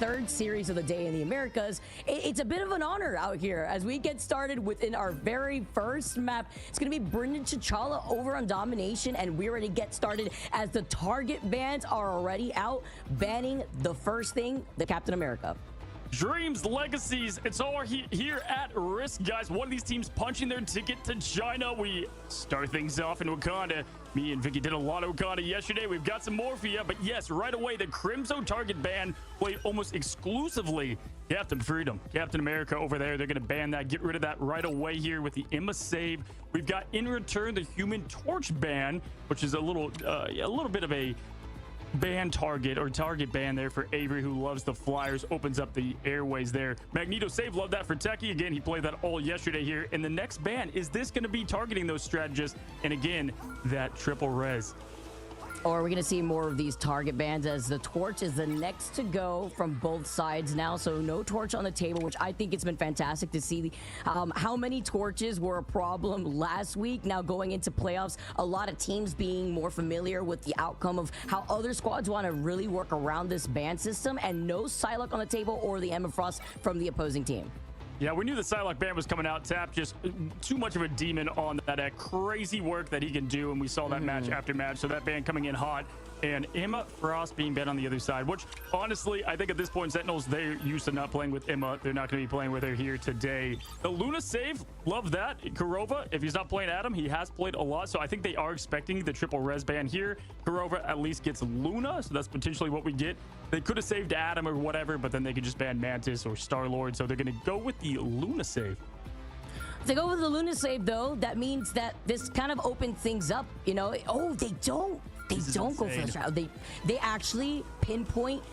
third series of the day in the Americas. It's a bit of an honor out here as we get started within our very first map. It's going to be Brendan T'Challa over on Domination, and we already get started as the target bans are already out, banning the first thing, the Captain America. Dreams, legacies, it's all here at risk, guys. One of these teams punching their ticket to China. We start things off in Wakanda. Me and Vicky did a lot of Wakanda yesterday. We've got some more for you, but yes, right away, the Crimson target ban played almost exclusively Captain Freedom, Captain America over there. They're going to ban that, get rid of that right away here with the AMER save. We've got in return the Human Torch ban, which is a little bit of a ban target or target ban there for Avery, who loves the flyers, opens up the airways there. Magneto save, love that for Techie. Again, he played that all yesterday here. And the next ban, is this going to be targeting those strategists? And again, that triple res. Or are we going to see more of these target bans, as the torch is the next to go from both sides now? So no torch on the table, which I think it's been fantastic to see how many torches were a problem last week. Now going into playoffs, a lot of teams being more familiar with the outcome of how other squads want to really work around this ban system, and no Psylocke on the table or the Emma Frost from the opposing team. Yeah, we knew the Psylocke ban was coming out. Tap just too much of a demon on that crazy work that he can do, and we saw that match after match. So that ban coming in hot, and Emma Frost being banned on the other side, which honestly, I think at this point, Sentinels, they're used to not playing with Emma. They're not going to be playing with her here today. The Luna save, love that. Kurova, if he's not playing Adam, he has played a lot, so I think they are expecting the triple res ban here. Kurova at least gets Luna, so that's potentially what we get. They could have saved Adam or whatever, but then they could just ban Mantis or Star-Lord, so they're going to go with the Luna save. If they go with the Luna save, though, that means that this kind of opens things up, you know. Oh, they don't go for this route. They actually pinpoint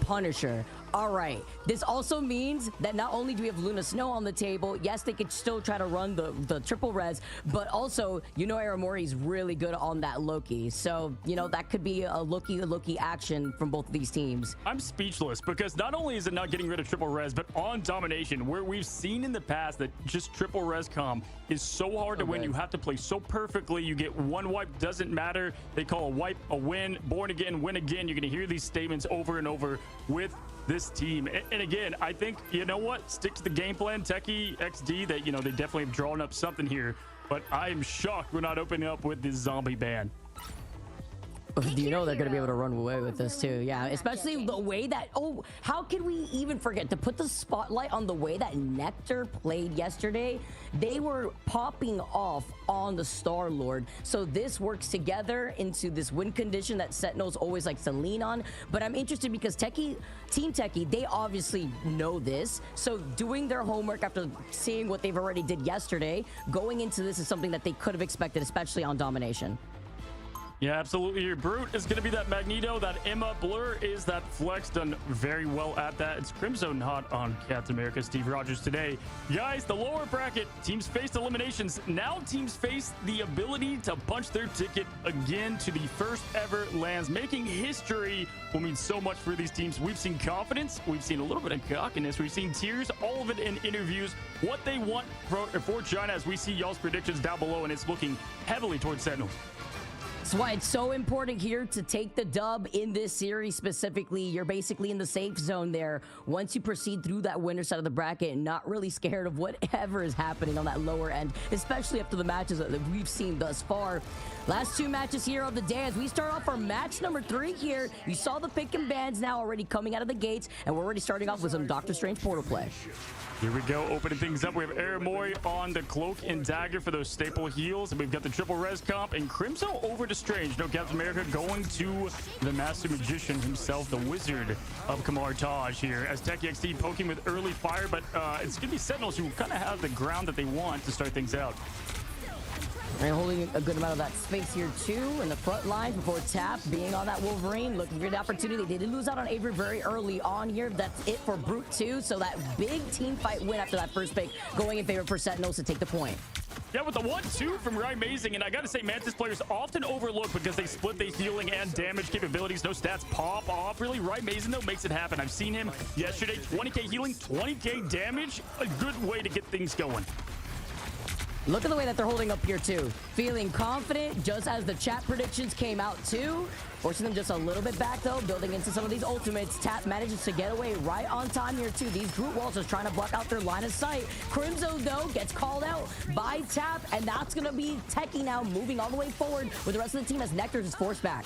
Punisher. All right, this also means that not only do we have Luna Snow on the table, yes, they could still try to run the triple res, but also, you know, Aramori is really good on that Loki. So, you know, that could be a Loki action from both of these teams. I'm speechless, because not only is it not getting rid of triple res, but on Domination, where we've seen in the past that just triple res comp is so hard to win. You have to play so perfectly. You get one wipe, doesn't matter. They call a wipe a win, born again, win again. You're going to hear these statements over and over with this team. And again, I think, you know what, stick to the game plan, Tekixd, that, you know, they definitely have drawn up something here, but I'm shocked we're not opening up with this zombie ban. You know they're going to be able to run away with this too. Yeah, especially the way that, oh, how can we even forget to put the spotlight on the way that Nectar played yesterday? They were popping off on the Star-Lord. So this works together into this win condition that Sentinels always likes to lean on. But I'm interested because Team Techie, they obviously know this. So doing their homework after seeing what they've already did yesterday, going into this is something that they could have expected, especially on Domination. Yeah, absolutely. Your Brute is going to be that Magneto. That Emma Blur is that Flex, done very well at that. It's Crimson hot on Captain America, Steve Rogers today. Guys, the lower bracket, teams faced eliminations. Now teams face the ability to punch their ticket again to the first ever lands. Making history will mean so much for these teams. We've seen confidence. We've seen a little bit of cockiness. We've seen tears, all of it in interviews. What they want for China, as we see y'all's predictions down below, and it's looking heavily towards Sentinels. That's why it's so important here to take the dub in this series specifically. You're basically in the safe zone there once you proceed through that winner side of the bracket, and not really scared of whatever is happening on that lower end, especially after the matches that we've seen thus far. Last two matches here of the day as we start off our match number 3 here. You saw the pick and bans now already coming out of the gates, and we're already starting off with some Doctor Strange portal play. Here we go, opening things up. We have Aramori on the Cloak and Dagger for those staple heals. And we've got the triple res comp, and Crimson over to Strange. No Captain America going to the Master Magician himself, the Wizard of Kamar Taj here. As Tekixd poking with early fire, but it's going to be Sentinels who kind of have the ground that they want to start things out. And holding a good amount of that space here too in the front lines before Tap being on that Wolverine, looking for the opportunity. They did lose out on Avery very early on here. That's it for Brute too. So that big team fight win after that first pick going in favor for Sentinels to take the point. Yeah, with the 1-2 from Ryan Mazing, and I gotta say, Mantis players often overlook because they split the healing and damage capabilities. No stats pop off. Really, Ryan Mazing, though, makes it happen. I've seen him yesterday. 20k healing, 20k damage. A good way to get things going. Look at the way that they're holding up here too. Feeling confident just as the chat predictions came out too. Forcing them just a little bit back though, building into some of these ultimates. Tap manages to get away right on time here too. These group walls are trying to block out their line of sight. Crimzo though gets called out by Tap, and that's gonna be Techie now moving all the way forward with the rest of the team as Nectar is forced back.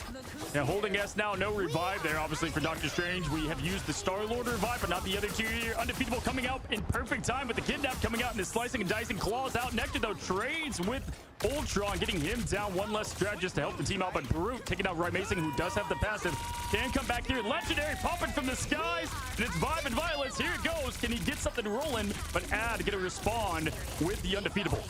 Yeah, holding S now, no revive there obviously for Dr. Strange. We have used the Star-Lord revive, but not the other two here. Undefeatable coming out in perfect time with the Kidnap coming out and is slicing and dicing, claws out. Nectar though trades with Ultron, getting him down. One less strategist to help the team out, but Brute taking out Rymacing, who does have the passive, can come back here. Legendary popping from the skies, and it's Vibe and Violence. Here it goes. Can he get something rolling? But Ad get a respond with the Undefeatable.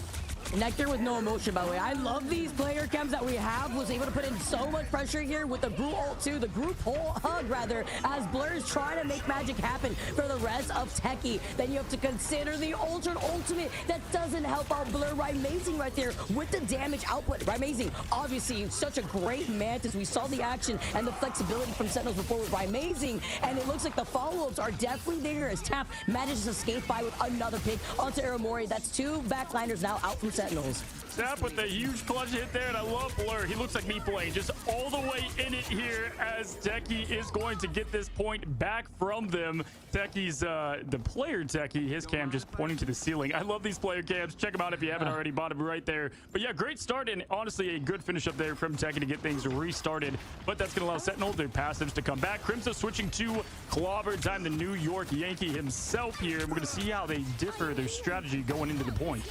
Nectar with no emotion, by the way. I love these player chems that we have. Was able to put in so much pressure here with the group ult too. The group hug rather, as Blur is trying to make magic happen for the rest of Techie. Then you have to consider the ultimate that doesn't help out Blur. Rymacing right there with the damage output. Rymacing, obviously such a great Mantis. We saw the action and the flexibility from Sentinels before with Rymacing, and it looks like the follow-ups are definitely there as Tap manages to skate by with another pick onto Aramori. That's two backliners now out from Sentinels. Tap with the huge clutch hit there, and I love Blur. He looks like me playing just all the way in it here as Techie is going to get this point back from them. Techie's, the player Techie, his cam just pointing to the ceiling. I love these player cams. Check them out if you haven't already. Bottom right there. But yeah, great start and honestly a good finish up there from Techie to get things restarted. But that's going to allow Sentinel their passives to come back. Crimson switching to Clobber time, the New York Yankee himself here. We're going to see how they differ their strategy going into the point.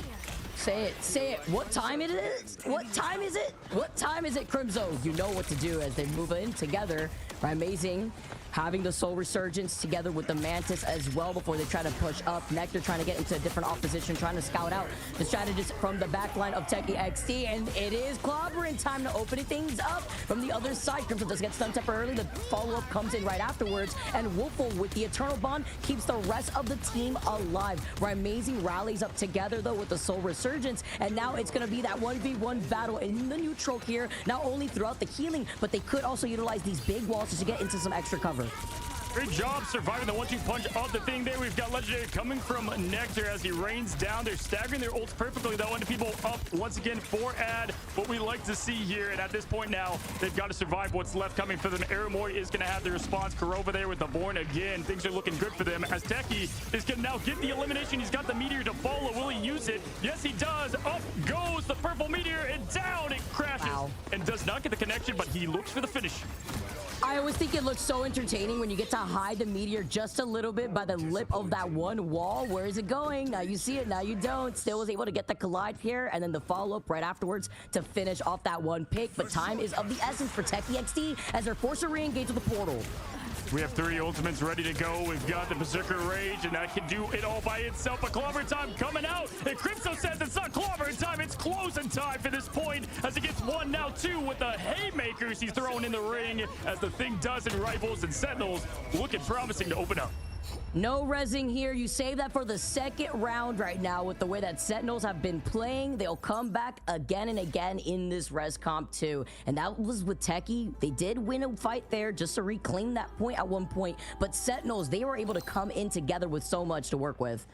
Say it, say it. What time it is? What time is it? What time is it, Crimzo? You know what to do as they move in together. Rymacing, having the Soul Resurgence together with the Mantis as well before they try to push up. Nectar trying to get into a different opposition, trying to scout out the strategist from the backline of Tekixd, and it is Clobber in time to open things up from the other side. Crimson does get stunned temporarily. The follow-up comes in right afterwards, and Wolfle with the Eternal Bond keeps the rest of the team alive. Rymacing rallies up together though with the Soul Resurgence, and now it's going to be that 1v1 battle in the neutral here, not only throughout the healing, but they could also utilize these big walls just to get into some extra cover. Great job surviving the 1-2 punch of the thing there. We've got Legendary coming from Nectar as he rains down. They're staggering their ults perfectly though, and people up once again for Ad. What we like to see here, and at this point now, they've got to survive what's left coming for them. Aramori is going to have the response. Kurova there with the Born again. Things are looking good for them as Techie is going to now get the elimination. He's got the Meteor to follow. Will he use it? Yes, he does. Up goes the purple Meteor, and down it crashes. Wow. And does not get the connection, but he looks for the finish. I always think it looks so entertaining when you get to hide the Meteor just a little bit by the lip of that one wall. Where is it going? Now you see it, now you don't. Still was able to get the collide here, and then the follow-up right afterwards to finish off that one pick. But time is of the essence for Tekixd as they're forced to re-engage with the portal. We have 3 ultimates ready to go. We've got the Berserker Rage, and that can do it all by itself. But Clobber time coming out. And Crypto says it's not Clobber time, it's closing time for this point as he gets 1, now 2 with the haymakers he's throwing in the ring as the thing does in Rivals, and Sentinels looking promising to open up. No rezzing here. You save that for the second round right now with the way that Sentinels have been playing. They'll come back again and again in this res comp too. And that was with Techie. They did win a fight there just to reclaim that point at one point. But Sentinels, they were able to come in together with so much to work with.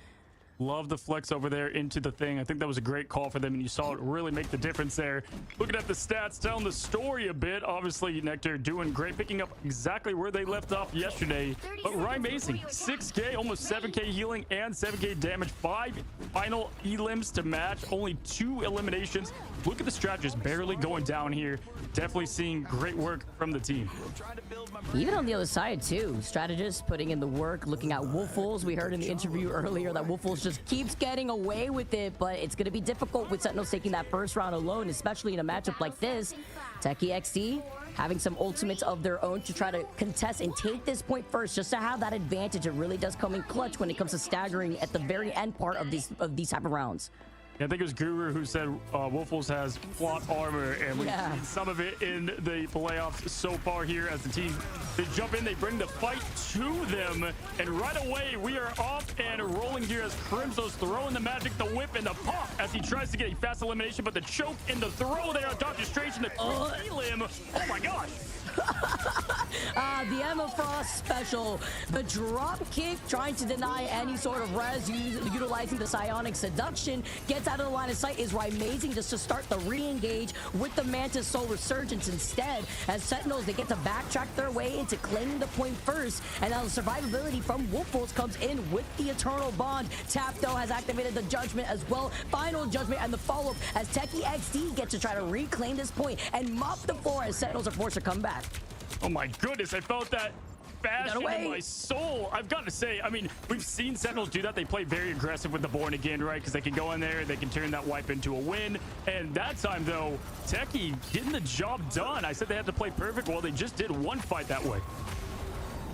Love the flex over there into the thing. I think that was a great call for them, and you saw it really make the difference there. Looking at the stats, telling the story a bit. Obviously, Nectar doing great, picking up exactly where they left off yesterday. But Rymacing, 6K, almost 7K healing and 7K damage. 5 final elims to match, only 2 eliminations. Look at the strategist barely going down here. Definitely seeing great work from the team. Even on the other side too, strategists putting in the work, looking at Wolfles. We heard in the interview earlier that Wolfles just keeps getting away with it, but it's going to be difficult with Sentinels taking that first round alone, especially in a matchup like this. Tekixd having some ultimates of their own to try to contest and take this point first, just to have that advantage. It really does come in clutch when it comes to staggering at the very end part of these type of rounds. I think it was Guru who said Wolfles has plot armor, and we've seen some of it in the playoffs so far here as the team, they jump in, they bring the fight to them, and right away we are off and rolling here as Crimso's throwing the magic, the whip, and the pop as he tries to get a fast elimination, but the choke and the throw there on Dr. Strange and the elim. Oh my gosh. The Emma Frost special, the drop kick, trying to deny any sort of res, utilizing the psionic seduction, gets gets out of the line of sight is Amazing just to start the re-engage with the Mantis Soul Resurgence instead. As Sentinels, they get to backtrack their way into claiming the point first. And now the survivability from Wolfwolves comes in with the Eternal Bond. Tap, though, has activated the Judgment as well. Final Judgment and the follow-up as Tekixd gets to try to reclaim this point and mop the floor as Sentinels are forced to come back. Oh my goodness, I felt that passion in my soul. I've got to say, I mean, we've seen Sentinels do that. They play very aggressive with the Born Again, right? Because they can go in there, they can turn that wipe into a win. And that time, though, Techie getting the job done. I said they had to play perfect. Well, they just did one fight that way.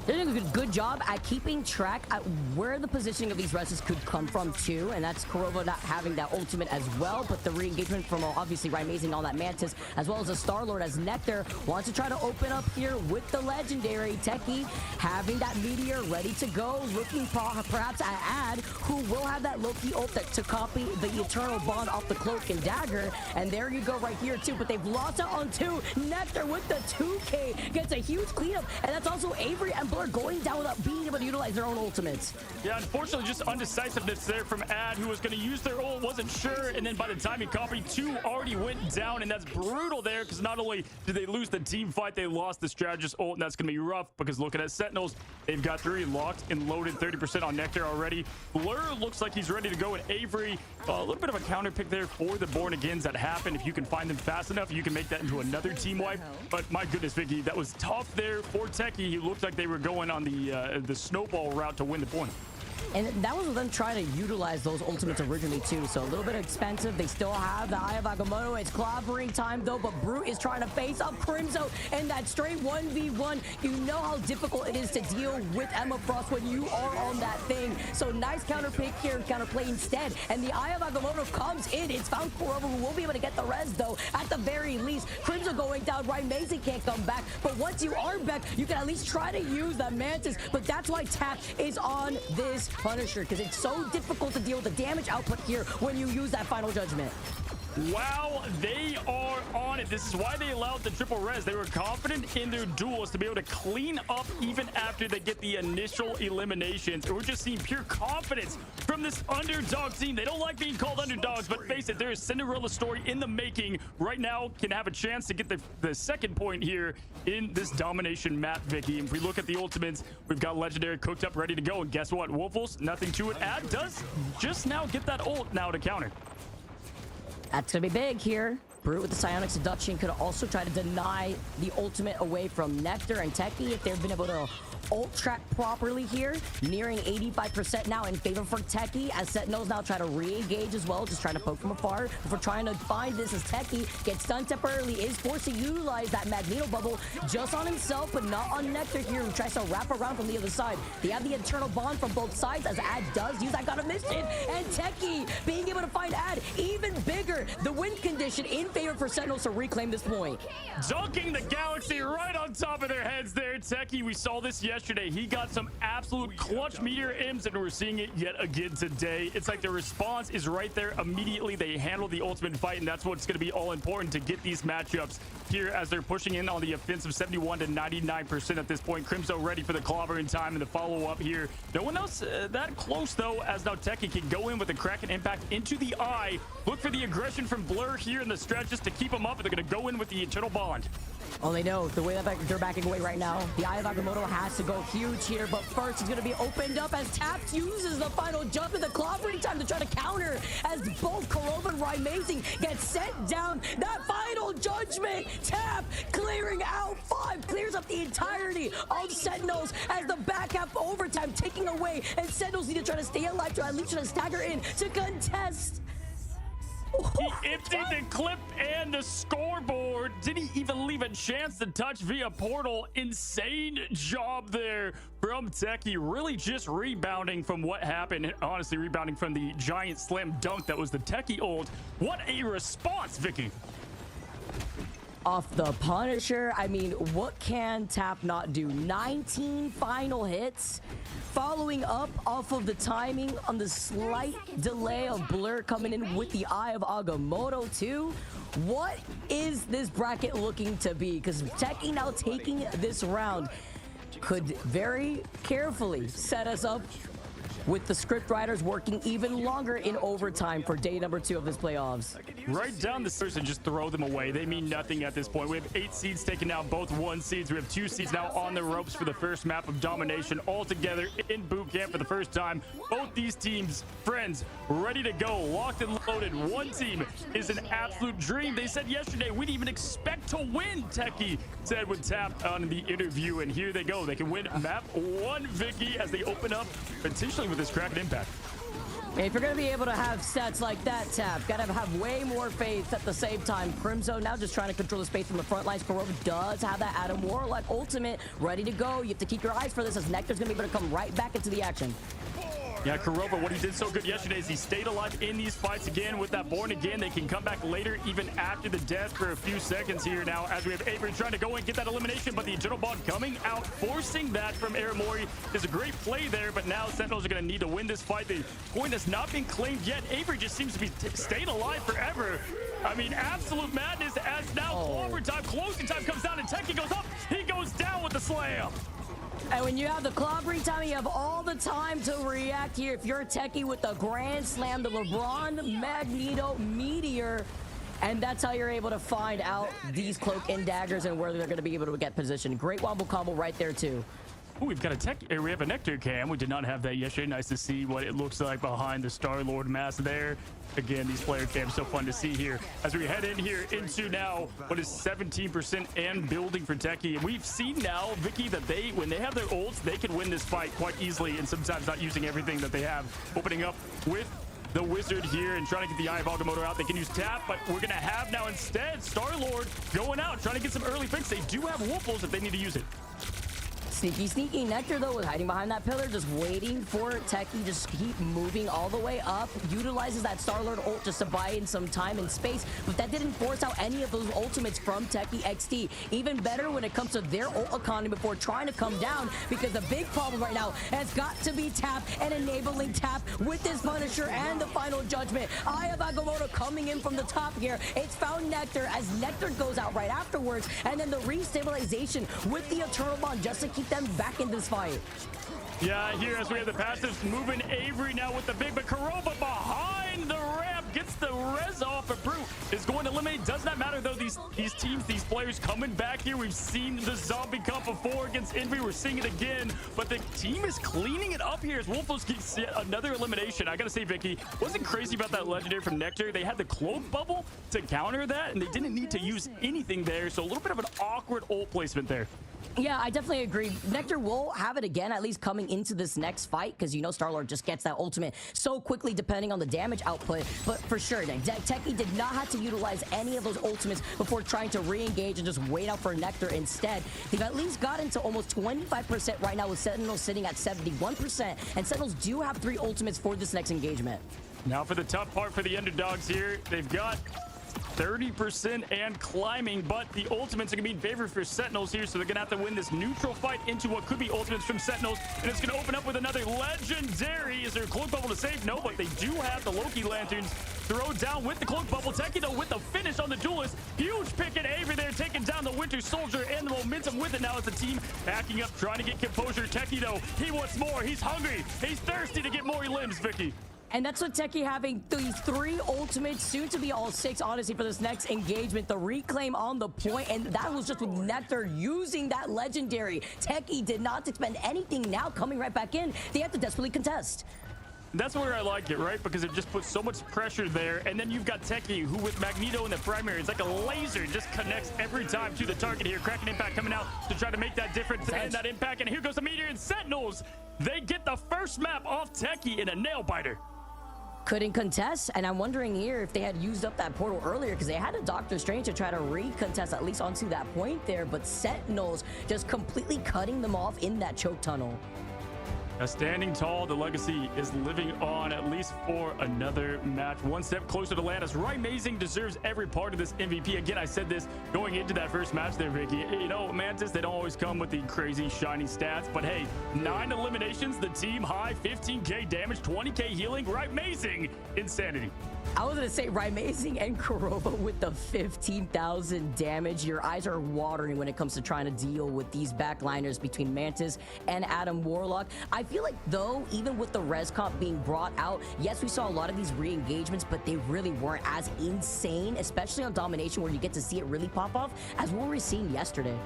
They're doing a good job at keeping track at where the positioning of these rests could come from too, and that's Korova not having that ultimate as well, but the re-engagement from obviously Amazing on that Mantis, as well as the Star-Lord as Nectar wants to try to open up here with the legendary Techie, having that Meteor ready to go, looking perhaps at Ad, who will have that Loki ult to copy the Eternal Bond off the Cloak and Dagger, and there you go right here too, but they've lost out on two. Nectar with the 2K gets a huge cleanup, and that's also Avery and Blur going down without being able to utilize their own ultimates. Yeah, unfortunately, just undecisiveness there from Ad, who was going to use their ult, wasn't sure, and then by the time he copied, two already went down, and that's brutal there, because not only did they lose the team fight, they lost the strategist ult, and that's going to be rough, because looking at Sentinels, they've got 3 locked and loaded, 30% on Nectar already. Blur looks like he's ready to go, and Avery, a little bit of a counter pick there for the Born Agains that happen. If you can find them fast enough, you can make that into another team wipe, but my goodness, Vicky, that was tough there for Techie. He looked like they were going on the snowball route to win the point. And that was them trying to utilize those ultimates originally too, so a little bit expensive. They still have the Eye of Agamotto. It's clobbering time though, but Brute is trying to face up Crimzo and that straight 1v1. You know how difficult it is to deal with Emma Frost when you are on that thing. So nice counter pick here, counter play instead. And the Eye of Agamotto comes in. It's found Korova, who will be able to get the res though, at the very least. Crimzo going down, Amazing can't come back. But once you are back, you can at least try to use that Mantis. But that's why Tap is on this Punisher, because it's so difficult to deal with the damage output here when you use that Final Judgment. Wow, they are on it. This is why they allowed the triple res. They were confident in their duels to be able to clean up even after they get the initial eliminations. And we're just seeing pure confidence from this underdog team. They don't like being called underdogs, but face it, there is Cinderella story in the making. Right now, can have a chance to get the second point here in this domination map, Vicky. And if we look at the ultimates, we've got Legendary cooked up, ready to go. And guess what? Wolfwolves, nothing to it. Ad does just now get that ult now to counter. That's gonna be big here. Brute with the Psionic Seduction could also try to deny the ultimate away from Nectar and Techie if they've been able to ult track properly here. Nearing 85% now in favor for Techie, as Sentinels now try to re-engage as well, just trying to poke from afar. If we're trying to find this as Techie gets stunned temporarily, is forced to utilize that Magneto bubble just on himself, but not on Nectar here, who tries to wrap around from the other side. They have the Eternal Bond from both sides, as Ad does use that God of Mischief, and Techie being able to find Ad even bigger. The win condition in favor for Sentinels to reclaim this point. Dunking the Galaxy right on top of their heads there. Techie, we saw this yesterday. He got some absolute clutch Meteor Imps, and we're seeing it yet again today. It's like the response is right there immediately. They handle the ultimate fight, and that's what's going to be all important to get these matchups here as they're pushing in on the offensive 71 to 99% at this point. Crimzo ready for the clobber in time and the follow-up here. No one else that close, though, as now Techie can go in with a Kraken impact into the eye. Look for the aggression from Blur here in the stretch just to keep them up, and they're going to go in with the Eternal Bond. Only know the way that they're backing away right now. The Eye of Agamotto has to go huge here, but first it's going to be opened up as Taps uses the final jump in the clobbering time to try to counter as both Korova and Amazing get sent down. That final judgment, Tap clearing out 5, clears up the entirety of Sentinels as the back half overtime ticking away, and Sentinels need to try to stay alive to at least try to stagger in to contest. He emptied the clip and the scoreboard. Did he even leave a chance to touch via portal? Insane job there from Techie. Really just rebounding from what happened. Honestly, rebounding from the giant slam dunk that was the Techie ult. What a response, Vicky. Off the Punisher, I mean, what can Tap not do? 19 final hits, following up off of the timing on the slight delay of Blur coming in with the Eye of Agamotto too. What is this bracket looking to be? Because Techie now taking this round could very carefully set us up with the script writers working even longer in overtime for day number 2 of this playoffs. Right down the stairs and just throw them away. They mean nothing at this point. We have 8 seeds taken out, both 1 seeds. We have 2 seeds now on the ropes for the first map of domination all together in boot camp for the first time. Both these teams, friends, ready to go, locked and loaded. One team is an absolute dream. They said yesterday we didn't even expect to win, Tekixd said with Tap on the interview, and here they go. They can win map 1, Vicky, as they open up potentially with this Kraken impact. If you're going to be able to have sets like that, Tap, got to have way more faith at the same time. Crimzo now just trying to control the space from the front lines. Kurova does have that Adam Warlock ultimate ready to go. You have to keep your eyes for this, as Nectar's going to be able to come right back into the action. Yeah, Kurova, what he did so good yesterday is he stayed alive in these fights again with that Born Again. They can come back later, even after the death, for a few seconds here now, as we have Avery trying to go and get that elimination, but the Eternal Bond coming out, forcing that from Aramori is a great play there, but now Sentinels are going to need to win this fight. The point has not been claimed yet. Avery just seems to be staying alive forever. I mean, absolute madness as now overtime, closing time comes down, and Tekixd goes up. He goes down with the slam. And when you have the clobbering time, you have all the time to react here. If you're a Tekixd with the Grand Slam, the LeBron Magneto Meteor, and that's how you're able to find out these Cloak and Daggers and where they're going to be able to get positioned. Great wombo combo right there, too. Ooh, we have a Nectar cam. We did not have that yesterday. Nice to see what it looks like behind the Star-Lord mask there. Again, these player cams, so fun to see here. As we head in here into now what is 17% and building for Tekixd. And we've seen now, Vicky, that when they have their ults, they can win this fight quite easily, and sometimes not using everything that they have. Opening up with the Wizard here and trying to get the Eye of Agamotto out. They can use Tap, but we're going to have now instead Star-Lord going out, trying to get some early picks. They do have Wolfles if they need to use it. Sneaky. Nectar, though, was hiding behind that pillar, just waiting for Tekixd just keep moving all the way up. Utilizes that Star-Lord ult just to buy in some time and space, but that didn't force out any of those ultimates from Tekixd. Even better when it comes to their ult economy before trying to come down, because the big problem right now has got to be Tap and enabling Tap with this Punisher and the final judgment. Eye of Agamotto coming in from the top here. It's found Nectar as Nectar goes out right afterwards, and then the restabilization with the Eternal Bond just to keep them back in this fight. Yeah, here as we have the passives moving Avery now with the big, but Kurova behind the ramp gets the res off, and Brute is going to eliminate. Does not matter though, these teams, these players coming back here. We've seen the zombie come before against Envy. We're seeing it again, but the team is cleaning it up here as Wolfos gets another elimination. I gotta say, Vicky, wasn't crazy about that legendary from Nectar. They had the cloak bubble to counter that, and they didn't need to use anything there, so a little bit of an awkward ult placement there. Yeah, I definitely agree. Nectar will have it again, at least coming into this next fight, because you know Star-Lord just gets that ultimate so quickly depending on the damage output. But for sure, Tekixd did not have to utilize any of those ultimates before trying to re-engage and just wait out for Nectar instead. They've at least gotten to almost 25% right now, with Sentinels sitting at 71%. And Sentinels do have 3 ultimates for this next engagement. Now for the tough part for the underdogs here. They've got 30% and climbing, but the ultimates are going to be in favor for Sentinels here, so they're going to have to win this neutral fight into what could be ultimates from Sentinels, and it's going to open up with another legendary. Is there a cloak bubble to save? No, but they do have the Loki lanterns throw down with the cloak bubble. Tekixd, though, with the finish on the duelist. Huge pick at Avery there, taking down the Winter Soldier, and the momentum with it now as the team backing up, trying to get composure. Tekixd, though, he wants more. He's hungry. He's thirsty to get more limbs, Vicky. And that's what Tekixd having these 3 ultimates, soon to be all 6, honestly, for this next engagement. The reclaim on the point, and that was just with Nectar using that legendary. Tekixd did not expend anything now coming right back in. They have to desperately contest. That's where I like it, right? Because it just puts so much pressure there. And then you've got Tekixd, who with Magneto in the primary, it's like a laser, just connects every time to the target here. Kraken Impact coming out to try to make that difference and that impact. And here goes the Meteor and Sentinels. They get the first map off Tekixd in a nail biter. Couldn't contest, and I'm wondering here if they had used up that portal earlier, because they had a Doctor Strange to try to recontest at least onto that point there, but Sentinels just completely cutting them off in that choke tunnel. Standing tall, the legacy is living on at least for another match. One step closer to land, as Amazing deserves every part of this MVP. Again, I said this going into that first match there, Vicky. You know, Mantis, they don't always come with the crazy shiny stats, but hey, 9 eliminations, the team high, 15k damage, 20k healing. Amazing insanity. I was gonna say Amazing and Kurova with the 15,000 damage. Your eyes are watering when it comes to trying to deal with these backliners between Mantis and Adam Warlock. I feel like, though, even with the res comp being brought out, yes, we saw a lot of these re-engagements, but they really weren't as insane, especially on domination, where you get to see it really pop off as what we were seeing yesterday.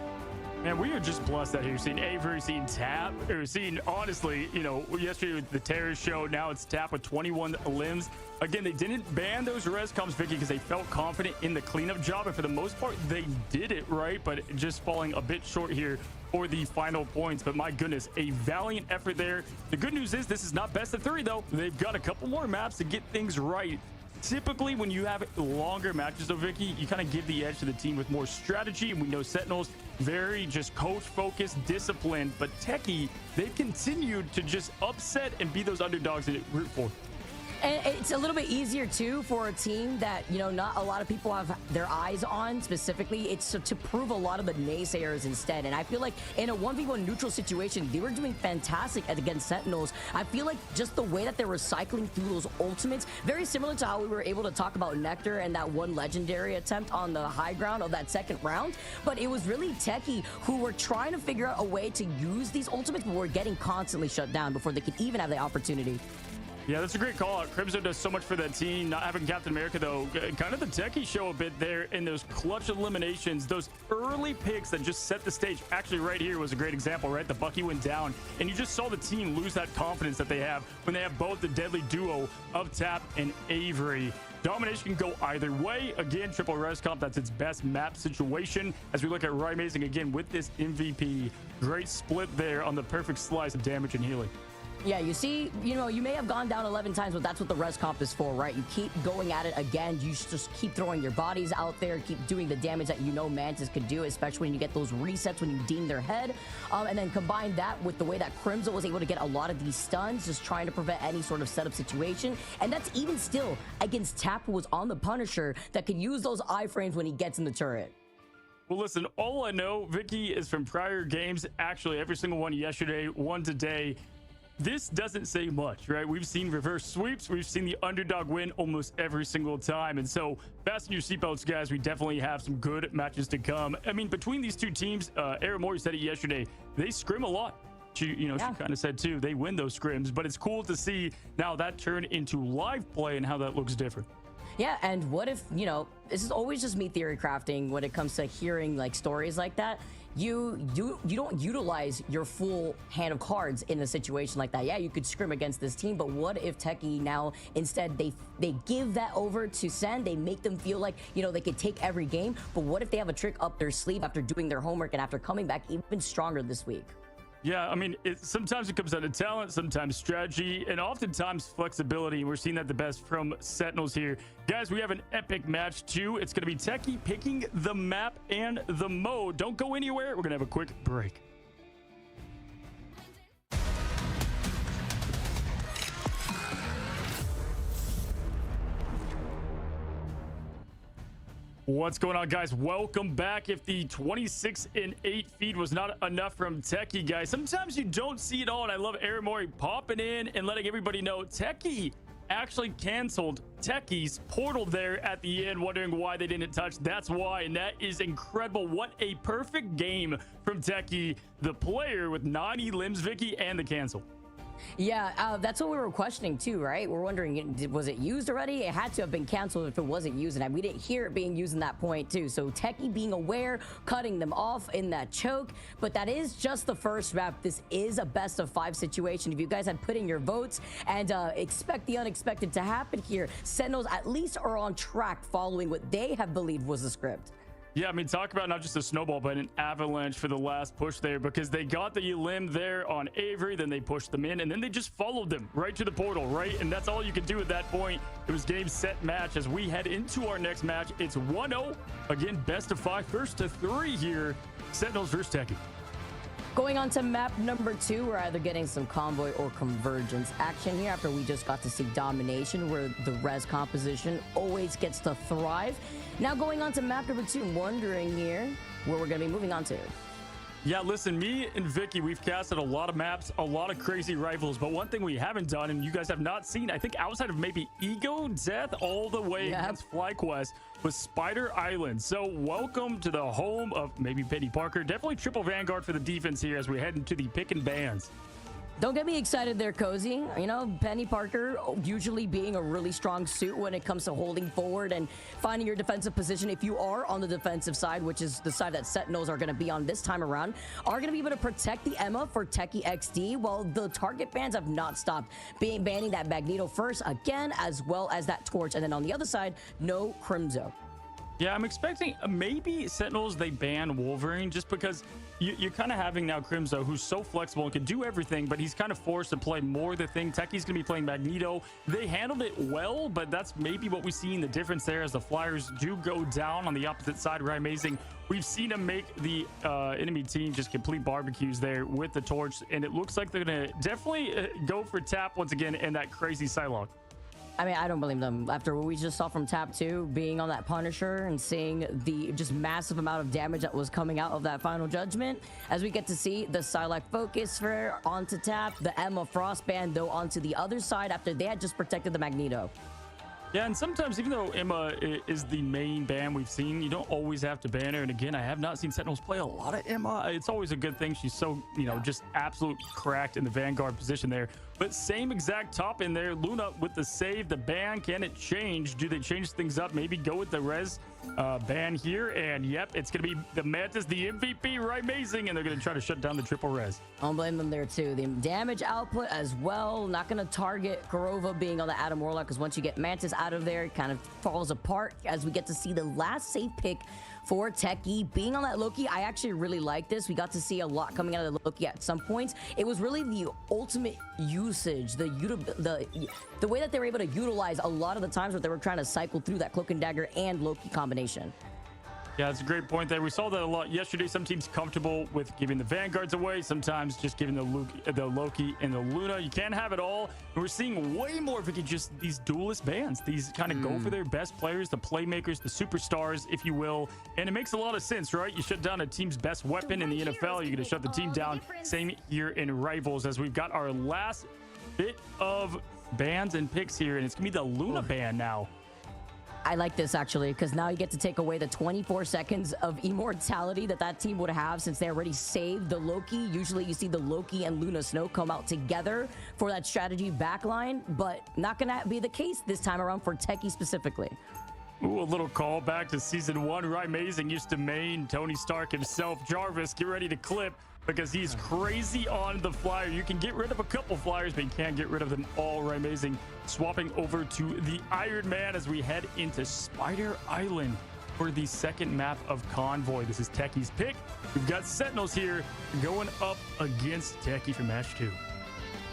Man, we are just blessed out here. Seeing Avery, seeing Tap, or seeing, honestly, you know, yesterday with the Terror show, now it's Tap with 21 limbs. Again, they didn't ban those res comps, Vicky, because they felt confident in the cleanup job, and for the most part, they did it right, but just falling a bit short here for the final points. But my goodness, a valiant effort there. The good news is this is not best of 3, though. They've got a couple more maps to get things right. Typically, when you have longer matches, though, Vicky, you kind of give the edge to the team with more strategy. And we know Sentinels, very just coach-focused, disciplined. But Tekixd, they've continued to just upset and be those underdogs that it root for. And it's a little bit easier, too, for a team that, you know, not a lot of people have their eyes on specifically. It's to prove a lot of the naysayers instead. And I feel like in a 1v1 neutral situation, they were doing fantastic against Sentinels. I feel like just the way that they're recycling through those ultimates, very similar to how we were able to talk about Nectar and that one legendary attempt on the high ground of that second round. But it was really Tekixd who were trying to figure out a way to use these ultimates, but were getting constantly shut down before they could even have the opportunity. Yeah, that's a great call out. Crimson does so much for that team. Not having Captain America, though, kind of the Tekixd show a bit there in those clutch eliminations, those early picks that just set the stage. Actually, right here was a great example, right? The Bucky went down, and you just saw the team lose that confidence that they have when they have both the deadly duo of Tap and Avery. Domination can go either way. Again, triple res comp, that's its best map situation. As we look at Rye Amazing again with this MVP, great split there on the perfect slice of damage and healing. Yeah, you see, you know, you may have gone down 11 times, but that's what the res comp is for, right? You keep going at it again. You just keep throwing your bodies out there, keep doing the damage that you know Mantis could do, especially when you get those resets when you deem their head. And then combine that with the way that Crimson was able to get a lot of these stuns, just trying to prevent any sort of setup situation. And that's even still against Tap, who was on the Punisher, that could use those iframes when he gets in the turret. Well, listen, all I know, Vicky, is from prior games, actually every single one yesterday, one today. This doesn't say much, right? We've seen reverse sweeps. We've seen the underdog win almost every single time. And so fasten your seatbelts, guys. We definitely have some good matches to come. I mean, between these two teams, AMER said it yesterday, they scrim a lot. She kind of said, too, they win those scrims. But it's cool to see now that turn into live play and how that looks different. Yeah, and what if, you know, this is always just me theory crafting when it comes to hearing like stories like that. You don't utilize your full hand of cards in a situation like that. Yeah, you could scrim against this team, but what if Tekixd now instead they give that over to Sen, they make them feel like, you know, they could take every game, but what if they have a trick up their sleeve after doing their homework and after coming back even stronger this week? Yeah, I mean, sometimes it comes down to talent, sometimes strategy, and oftentimes flexibility. And we're seeing that the best from Sentinels here. Guys, we have an epic match, too. It's going to be Tekixd picking the map and the mode. Don't go anywhere. We're going to have a quick break. What's going on, guys? Welcome back. If the 26-8 feed was not enough from Tekixd, guys, sometimes you don't see it all, and I love AMER popping in and letting everybody know Tekixd actually canceled Tekixd's portal there at the end, wondering why they didn't touch. That's why, and that is incredible. What a perfect game from Tekixd, the player with 90 limbs, Vicky, and the cancel. Yeah, that's what we were questioning too, right? We're wondering, was it used already? It had to have been canceled if it wasn't used, and we didn't hear it being used in that point too. So Tekixd being aware, cutting them off in that choke, but that is just the first map. This is a best of 5 situation. If you guys had put in your votes and expect the unexpected to happen here, Sentinels at least are on track following what they have believed was the script. Yeah, I mean, talk about not just a snowball, but an avalanche for the last push there, because they got the limb there on Avery, then they pushed them in, and then they just followed them right to the portal, right? And that's all you could do at that point. It was game, set, match. As we head into our next match, it's 1-0. Again, best of 5, first to 3 here. Sentinels versus Tekixd. Going on to map number 2, we're either getting some convoy or convergence action here after we just got to see domination, where the res composition always gets to thrive. Now going on to map number 2, I'm wondering here where we're going to be moving on to. Yeah, listen, me and Vicky, we've casted a lot of maps, a lot of crazy rifles, but one thing we haven't done, and you guys have not seen, I think outside of maybe Ego Death all the way against FlyQuest, was Spider Island. So welcome to the home of maybe Penny Parker. Definitely triple Vanguard for the defense here as we head into the pick and bans. Don't get me excited there, Cozy. You know, Penny Parker usually being a really strong suit when it comes to holding forward and finding your defensive position. If you are on the defensive side, which is the side that Sentinels are going to be on this time around, are going to be able to protect the Emma for Tekixd, while the target bans have not stopped banning that Magneto first again, as well as that Torch. And then on the other side, no Crimzo. Yeah, I'm expecting maybe Sentinels, they ban Wolverine just because you're kind of having now Crimzo, who's so flexible and can do everything, but he's kind of forced to play more the thing. Techi's going to be playing Magneto. They handled it well, but that's maybe what we see in the difference there as the Flyers do go down on the opposite side. Right, amazing. We've seen him make the enemy team just complete barbecues there with the Torch, and it looks like they're going to definitely go for Tap once again in that crazy Psylocke. I mean, I don't blame them. After what we just saw from Tap 2, being on that Punisher and seeing the just massive amount of damage that was coming out of that final judgment, as we get to see the Psylocke focus for onto Tap, the Emma Frostband, though, onto the other side after they had just protected the Magneto. Yeah, and sometimes, even though Emma is the main ban we've seen, you don't always have to ban her. And again, I have not seen Sentinels play a lot of Emma. It's always a good thing. She's so, you know, just absolute cracked in the Vanguard position there. But same exact top in there. Luna with the save, the ban. Can it change? Do they change things up? Maybe go with the res ban here. And yep, it's going to be the Mantis, the MVP, right? Amazing. And they're going to try to shut down the triple res. I don't blame them there too. The damage output as well. Not going to target Kurova being on the Adam Warlock, because once you get Mantis out of there, it kind of falls apart as we get to see the last safe pick for Techie being on that Loki. I actually really like this. We got to see a lot coming out of the Loki at some points. It was really the ultimate usage, the way that they were able to utilize a lot of the times where they were trying to cycle through that Cloak and Dagger and Loki combination. Yeah, that's a great point there. We saw that a lot yesterday. Some teams comfortable with giving the Vanguards away, sometimes just giving the Loki and the Luna. You can't have it all. And we're seeing way more of it, just these duelist bans. These kind of go for their best players, the playmakers, the superstars, if you will. And it makes a lot of sense, right? You shut down a team's best weapon in the NFL. You're going to shut the team down. Same here in Rivals, as we've got our last bit of bans and picks here. And it's going to be the Luna ban now. I like this actually, because now you get to take away the 24 seconds of immortality that team would have, since they already saved the Loki. Usually you see the Loki and Luna Snow come out together for that strategy backline, but not gonna be the case this time around for Techie specifically. Ooh, a little callback to season 1. Right, amazing. Used to main Tony Stark himself. Jarvis, get ready to clip, because he's crazy on the flyer. You can get rid of a couple flyers, but you can't get rid of them all. Right, amazing. Swapping over to the Iron Man as we head into Spider Island for the second map of Convoy. This is Techie's pick. We've got Sentinels here going up against Techie for match 2.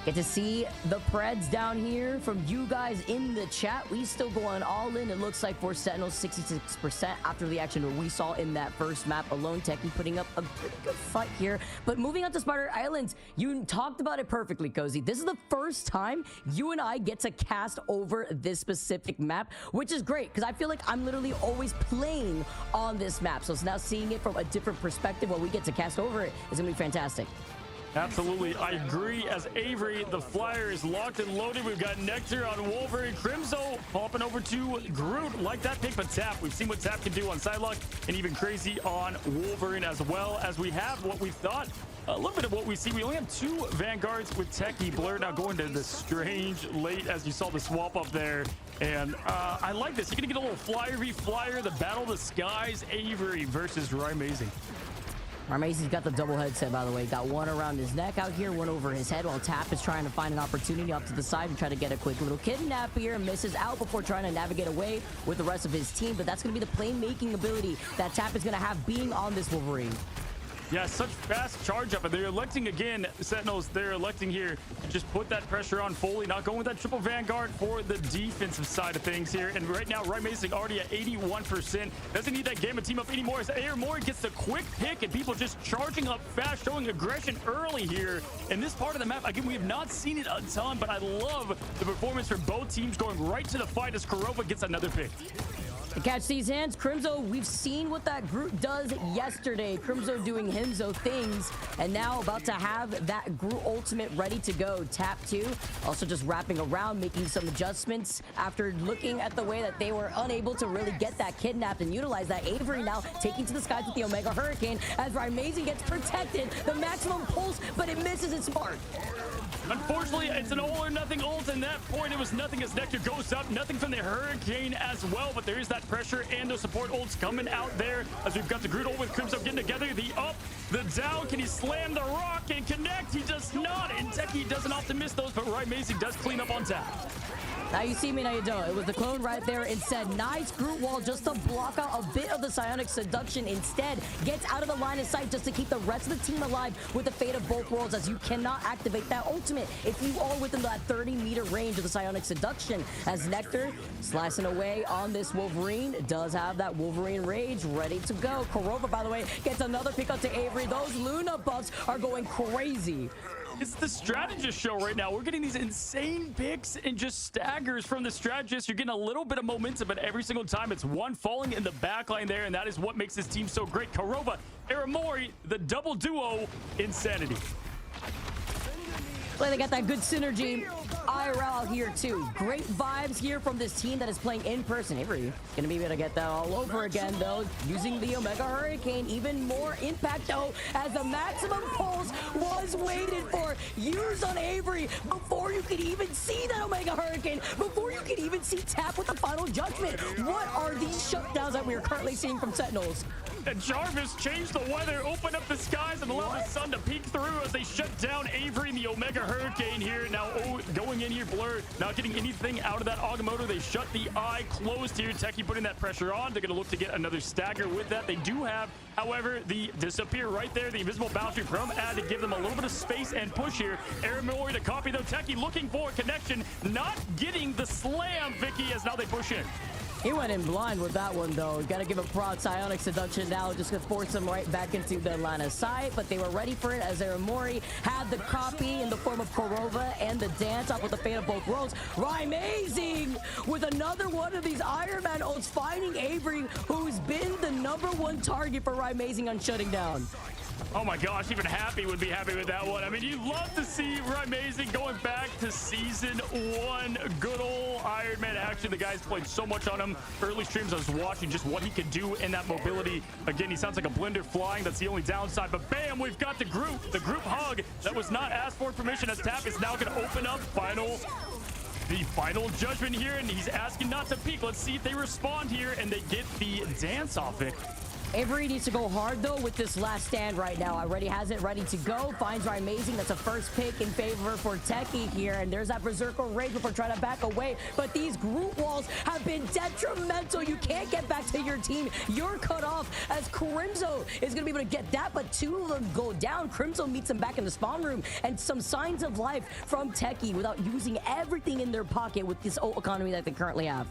Get to see the Preds down here from you guys in the chat. We still going all in. It looks like for Sentinels, 66% after the action that we saw in that first map alone. Techie putting up a pretty good fight here. But moving on to Spider Islands, you talked about it perfectly, Cozy. This is the first time you and I get to cast over this specific map, which is great, because I feel like I'm literally always playing on this map. So it's now seeing it from a different perspective while we get to cast over it is going to be fantastic. Absolutely, I agree. As Avery, the flyer is locked and loaded. We've got Nectar on Wolverine. Crimzo popping over to Groot. Like that pick, but Tap. We've seen what Tap can do on Psylocke, and even crazy on Wolverine, as well as we have what we thought. A little bit of what we see. We only have 2 Vanguards with Techie. Blur now going to the Strange late, as you saw the swap up there. And I like this. You're going to get a little flyer v flyer. The Battle of the Skies. Avery versus Amazing. Marmacy's got the double headset, by the way. Got one around his neck out here, one over his head, while Tap is trying to find an opportunity off to the side and try to get a quick little kidnap here. Misses out before trying to navigate away with the rest of his team. But that's going to be the playmaking ability that Tap is going to have being on this Wolverine. Yeah, such fast charge up, and they're electing again, Sentinels, they're electing here to just put that pressure on Foley, not going with that triple Vanguard for the defensive side of things here. And right now, Amazing already at 81%. Doesn't need that Gamma team up anymore as Air Moore gets the quick pick, and people just charging up fast, showing aggression early here. In this part of the map, again, we have not seen it a ton, but I love the performance for both teams going right to the fight as Kurova gets another pick. To catch these hands, Crimzo, we've seen what that Groot does yesterday. Crimzo doing Himzo things, and now about to have that Groot ultimate ready to go. Tap 2, also just wrapping around, making some adjustments after looking at the way that they were unable to really get that kidnapped and utilize that. Avery now taking to the skies with the Omega Hurricane as Amazing gets protected. The maximum pulse, but it misses its mark. Unfortunately, it's an all or nothing ult, and that point it was nothing as Nectar goes up. Nothing from the Hurricane as well, but there is that pressure and those support ults coming out there as we've got the Groot ult with Crimson getting together. The up, the down. Can he slam the rock and connect? He does not, and Tekixd doesn't often miss those, but Amazing does clean up on tap. Now you see me, now you don't. It was the clone right there and said, nice Groot wall just to block out a bit of the Psionic Seduction. Instead, gets out of the line of sight just to keep the rest of the team alive with the fate of both worlds, as you cannot activate that ultimate if you are within that 30-meter range of the Psionic Seduction. As Nectar slicing away on this Wolverine, does have that Wolverine Rage ready to go. Korova, by the way, gets another pick up to Avery. Those Luna buffs are going crazy. It's the strategist show right now. We're getting these insane picks and just staggers from the strategist. You're getting a little bit of momentum, but every single time it's one falling in the backline there, and that is what makes this team so great. Korova, Aramori, the double duo, insanity. Well, they got that good synergy IRL here too. Great vibes here from this team that is playing in person. Avery gonna be able to get that all over again though, using the Omega Hurricane. Even more impact though, as the maximum pulse was waited for. Used on Avery before you could even see that Omega Hurricane, before you could even see Tap with the final judgment. What are these shutdowns that we are currently seeing from Sentinels? And Jarvis changed the weather, opened up the skies, and allowed the sun to peek through as they shut down Avery and the Omega Hurricane here. Now going in here, Blur not getting anything out of that Agamotto. They shut the eye, closed here. Tekixd putting that pressure on. They're going to look to get another stagger with that. They do have, however, the disappear right there, the invisible boundary from Ad to give them a little bit of space and push here. Aramori to copy though. Tekixd looking for a connection, not getting the slam, Vicky, as now they push in. He went in blind with that one, though. Got to give a prod. Psionic Seduction now just going to force him right back into the line of sight, but they were ready for it as Aramori had the copy in the form of Korova and the dance off with the fate of both worlds. Amazing with another one of these Iron Man ults, finding Avery, who's been the #1 target for Amazing on shutting down. Oh my gosh, even Happy would be happy with that one. I mean, you love to see Amazing going back to season 1. Good old Iron Man action. The guy's played so much on him. Early streams, I was watching just what he could do in that mobility. Again, he sounds like a blender flying. That's the only downside. But bam, we've got the group hug that was not asked for permission, as Tap is now going to open up the final judgment here, and he's asking not to peek. Let's see if they respond here, and they get the dance off it. Avery needs to go hard though with this last stand right now. Already has it ready to go. Finds Amazing. That's a first pick in favor for Tekixd here. And there's that Berserker Rage before trying to back away. But these group walls have been detrimental. You can't get back to your team. You're cut off as Crimson is going to be able to get that. But two of them go down. Crimson meets him back in the spawn room. And some signs of life from Tekixd without using everything in their pocket with this ult economy that they currently have.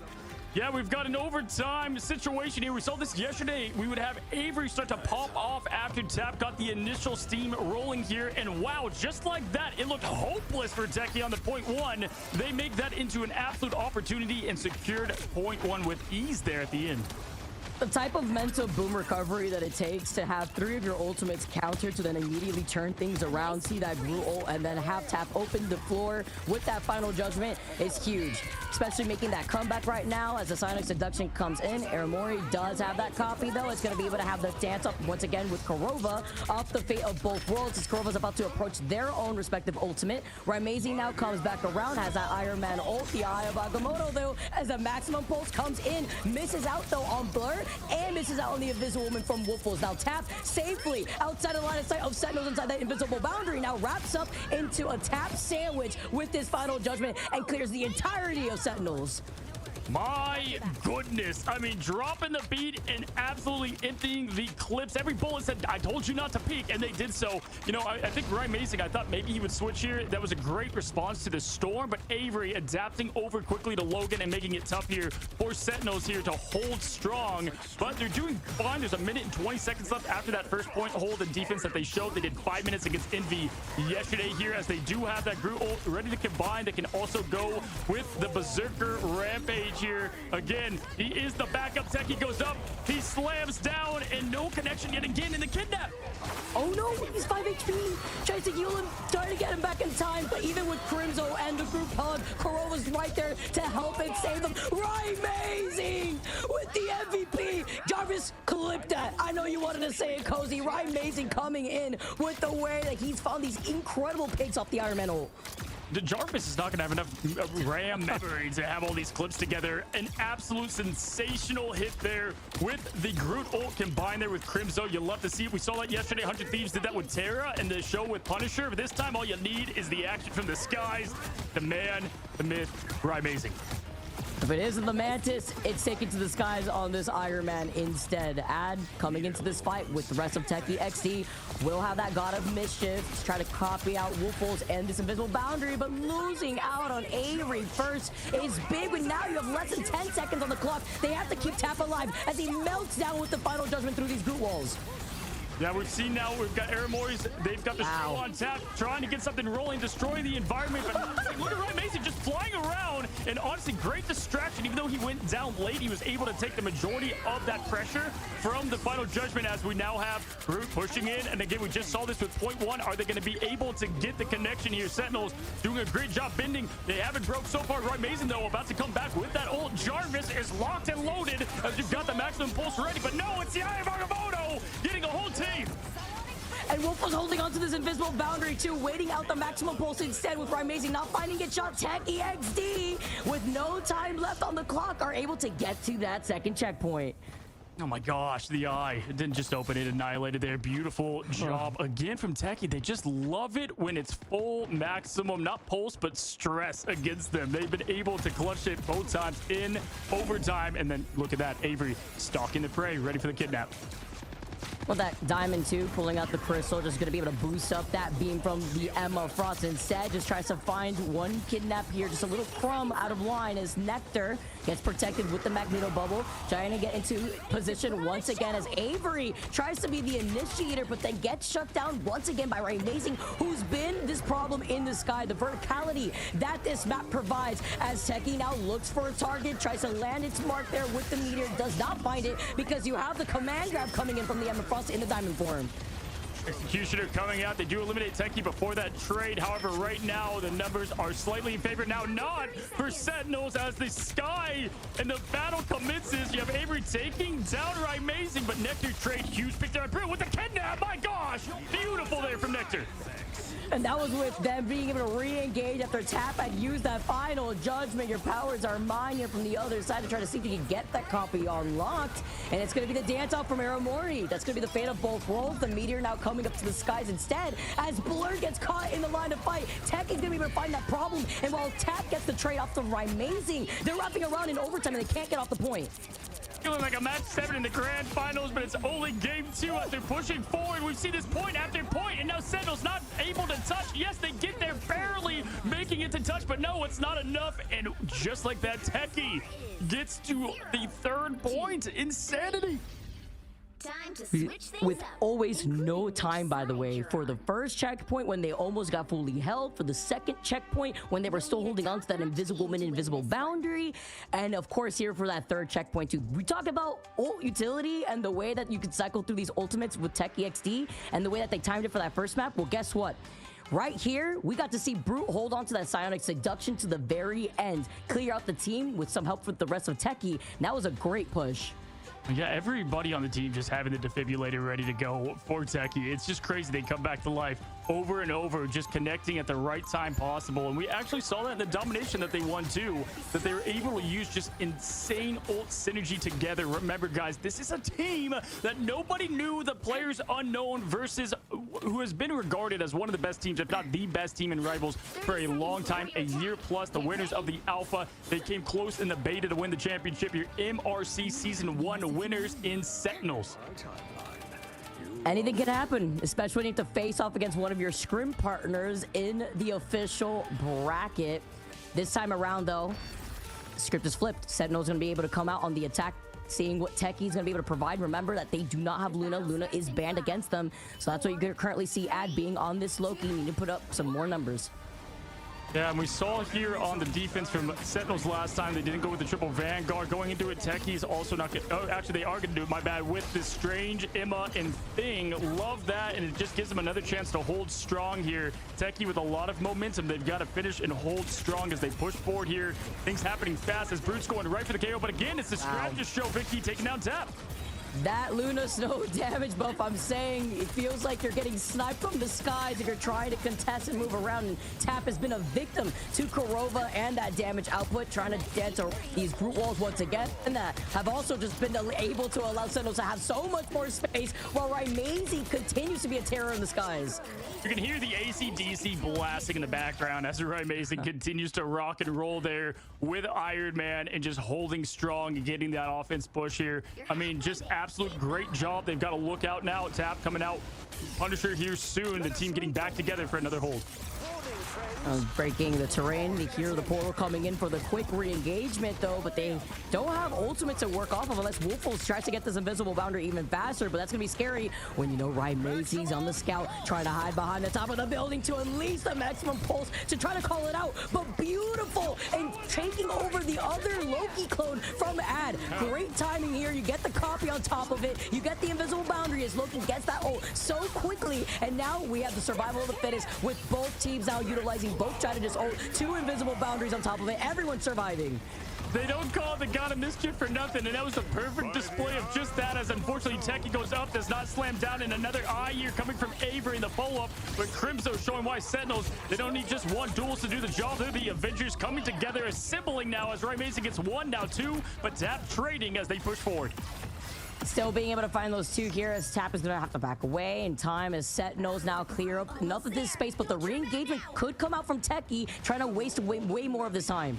Yeah, we've got an overtime situation here. We saw this yesterday. We would have Avery start to pop off after Tap got the initial steam rolling here. And wow, just like that, it looked hopeless for Tekixd on the .1. They make that into an absolute opportunity and secured .1 with ease there at the end. The type of mental boom recovery that it takes to have 3 of your ultimates counter to then immediately turn things around, see that Groot ult, and then have Tap open the floor with that final judgment is huge. Especially making that comeback right now as the Psionic Seduction comes in. Aramori does have that copy though. It's going to be able to have the dance up once again with Korova off the fate of both worlds as Korova's about to approach their own respective ultimate. Amazing now comes back around, has that Iron Man ult, the Eye of Agamotto though, as the maximum pulse comes in, misses out though on Blur, and misses out on the Invisible Woman from Wolfos. Now Tap safely outside the line of sight of Sentinels inside that invisible boundary. Now wraps up into a Tap sandwich with this final judgment and clears the entirety of Sentinels. My goodness. I mean, dropping the beat and absolutely emptying the clips. Every bullet said, I told you not to peek, and they did so. You know, I think Amazing, I thought maybe he would switch here. That was a great response to the storm, but Avery adapting over quickly to Logan and making it tough here for Sentinels here to hold strong. But they're doing fine. There's a minute and 20 seconds left after that first point hold and defense that they showed. They did 5 minutes against Envy yesterday here, as they do have that Groot ult ready to combine. They can also go with the Berserker Rampage here. Again, he is the backup. Tekixd goes up, he slams down, and no connection yet again in the kidnap. Oh no, he's 5 HP. Tries to heal him, trying to get him back in time, but even with Crimson and the group hug, Korova's right there to help and save him. Amazing with the MVP. Jarvis clipped that. I know you wanted to say it, Cozy. Amazing coming in with the way that he's found these incredible picks off the Iron Man ult. Jarvis is not going to have enough RAM memory to have all these clips together. An absolute sensational hit there with the Groot ult combined there with Crimzo. You love to see it. We saw that yesterday. 100 Thieves did that with Terra and the show with Punisher. But this time, all you need is the action from the skies. The man, the myth, Amazing. If it isn't the Mantis, it's taken to the skies on this Iron Man instead. Ad coming into this fight with the rest of Tekixd will have that God of Mischief to try to copy out Woofles and this invisible boundary, but losing out on Avery first is big. But now you have less than 10 seconds on the clock. They have to keep Tap alive as he melts down with the final judgment through these Groot walls. Yeah, we've seen now, we've got AMER. They've got the show on tap, trying to get something rolling, destroy the environment. But look at Mason just flying around, and honestly, great distraction. Even though he went down late, he was able to take the majority of that pressure from the final judgment as we now have Groot pushing in. And again, we just saw this with point one. Are they going to be able to get the connection here? Sentinels doing a great job bending. They haven't broke so far. Mason, though, about to come back with that ult. Jarvis is locked and loaded as you've got the maximum pulse ready. But no, it's the Eye of Agamotto getting a whole team. And Wolf was holding onto this invisible boundary too, waiting out the maximum pulse instead with Amazing not finding it shot. Tekixd with no time left on the clock are able to get to that second checkpoint. Oh my gosh, the eye. It didn't just open, it annihilated there. Beautiful job again from Techie. They just love it when it's full maximum, not pulse, but stress against them. They've been able to clutch it both times in overtime. And then look at that, Avery stalking the prey, ready for the kidnap. Well, that Diamond 2 pulling out the crystal, just going to be able to boost up that beam from the Emma Frost. Instead, just tries to find one kidnap here, just a little crumb out of line as Nectar gets protected with the Magneto bubble, trying to get into position once again as Avery tries to be the initiator, but then gets shut down once again by Amazing, who's been this problem in the sky. The verticality that this map provides as Techie now looks for a target, tries to land its mark there with the meteor, does not find it because you have the command grab coming in from the Emma Frost in the diamond form. Executioner coming out. They do eliminate Techie before that trade. However, right now the numbers are slightly in favor. Now not for Sentinels as the sky and the battle commences. You have Avery taking down Amazing, but Nectar trade huge pick there with the kidnap. My gosh, beautiful there from Nectar. And that was with them being able to re-engage after Tap had used that final judgment. Your powers are mine here from the other side to try to see if you can get that copy unlocked. And it's going to be the dance off from Aramori. That's going to be the fate of both worlds. The meteor now coming up to the skies instead as Blur gets caught in the line of fight. Tech is going to be able to find that problem. And while Tap gets the trade off the Amazing, they're wrapping around in overtime and they can't get off the point. Feeling like a match 7 in the grand finals, but it's only game 2 as they're pushing forward. We've seen this point after point, and now Sentinels not able to touch. Yes, they get there barely making it to touch, but no, it's not enough. And just like that, Techie gets to the 3rd point. Insanity. Time to switch things With up. always no time, by the way, for the first checkpoint when they almost got fully held, for the second checkpoint when they were still holding on to that invisible boundary, and of course here for that 3rd checkpoint too. We talk about ult utility and the way that you can cycle through these ultimates with Tekixd and the way that they timed it for that first map. Well, guess what? Right here, we got to see Brute hold on to that Psionic Seduction to the very end, clear out the team with some help with the rest of Techie. And that was a great push. Yeah, everybody on the team just having the defibrillator ready to go for Techie. It's just crazy. They come back to life over and over, just connecting at the right time possible. And we actually saw that in the domination that they won too, that they were able to use just insane ult synergy together. Remember, guys, this is a team that nobody knew. The players unknown versus who has been regarded as one of the best teams, if not the best team in Rivals for a long time, a year plus. The winners of the Alpha, they came close in the beta to win the championship. Your MRC Season 1 winners in Sentinels. Anything can happen, especially when you have to face off against one of your scrim partners in the official bracket. This time around, though, the script is flipped. Sentinel's going to be able to come out on the attack, seeing what Techie's going to be able to provide. Remember that they do not have Luna. Luna is banned against them. So that's what you can currently see Ad being on this Loki, needing to put up some more numbers. Yeah, and we saw here on the defense from Sentinels last time, they didn't go with the triple Vanguard. Going into it, Techie's also not going to... Oh, actually, they are going to do it, my bad, with this Strange, Emma, and Thing. Love that, and it just gives them another chance to hold strong here. Techie with a lot of momentum. They've got to finish and hold strong as they push forward here. Things happening fast as Brute's going right for the KO, but again, it's the strategist show. Vicky taking down Tap. That Luna Snow damage buff, I'm saying, it feels like you're getting sniped from the skies if you're trying to contest and move around. And Tap has been a victim to Korova and that damage output, trying to dance these group walls once again. And that have also just been able to allow Sentinels to have so much more space, while Raimazy continues to be a terror in the skies. You can hear the AC/DC blasting in the background as Raimazy continues to rock and roll there with Iron Man and just holding strong and getting that offense push here. I mean, just absolute great job. They've got to look out now. Tap coming out. Punisher here soon. The team getting back together for another hold. Breaking the terrain. They hear the portal coming in for the quick re-engagement, though, but they don't have ultimate to work off of unless Wolfos tries to get this invisible boundary even faster. But that's going to be scary when you know Raimazy's on the scout, trying to hide behind the top of the building to unleash the maximum pulse to try to call it out. But beautiful, and taking over the other Loki clone from Ad. Great timing here. You get the copy on top of it. You get the invisible boundary as Loki gets that ult so quickly. And now we have the survival of the fittest with both teams now utilizing both try to just ult 2 invisible boundaries on top of it. Everyone's surviving. They don't call it the God of Mischief for nothing, and that was a perfect display of just that, as unfortunately Tekixd goes up, does not slam down, and another eye here coming from Avery in the follow-up, but Crimzo showing why Sentinels, they don't need just one duelist to do the job. They're the Avengers coming together, assembling now as Raimazy gets 1, now 2, but Tap trading as they push forward. Still being able to find those 2 here as Tap is going to have to back away in time as Sentinels now clear up enough of this space, but the re-engagement could come out from Tekixd, trying to waste way more of this time.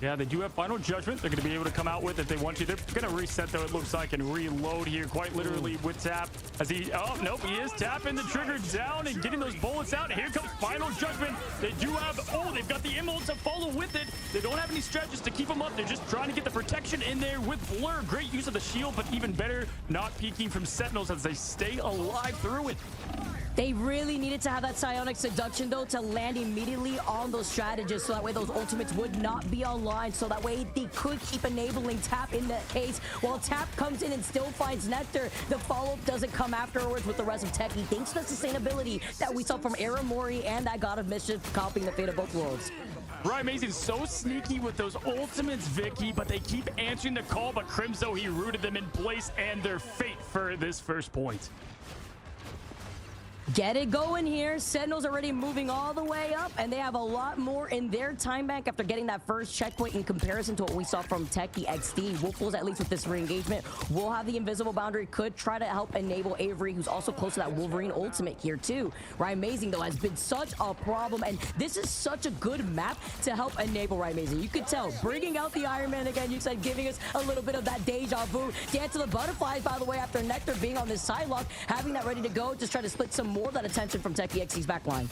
Yeah, they do have Final Judgment they're going to be able to come out with if they want to. They're going to reset, though, it looks like, and reload here quite literally with Tap. As he, oh, nope, he is tapping the trigger down and getting those bullets out. Here comes Final Judgment. They do have, oh, they've got the emerald to follow with it. They don't have any stretches to keep them up. They're just trying to get the protection in there with Blur. Great use of the shield, but even better, not peeking from Sentinels as they stay alive through it. They really needed to have that psionic seduction, though, to land immediately on those strategists, so that way those ultimates would not be online, so that way they could keep enabling Tap in that case. While Tap comes in and still finds Nectar, the follow-up doesn't come afterwards with the rest of Tekixd, thanks to the sustainability that we saw from Aramori and that God of Mischief copying the fate of both worlds. Raimazy's so sneaky with those ultimates, Vicky, but they keep answering the call, but Crimzo, he rooted them in place and their fate for this first point. Get it going here. Sentinels already moving all the way up, and they have a lot more in their time bank after getting that first checkpoint in comparison to what we saw from Tekixd. Wolfos, at least with this re-engagement, will have the invisible boundary, could try to help enable Avery, who's also close to that Wolverine ultimate here too. Raimazy, though, has been such a problem, and this is such a good map to help enable Raimazy. You could tell, bringing out the Iron Man again, you said, giving us a little bit of that deja vu. Dance of the Butterflies, by the way, after Nectar being on this side lock, having that ready to go, just try to split some more of that attention from Tekixd's backline.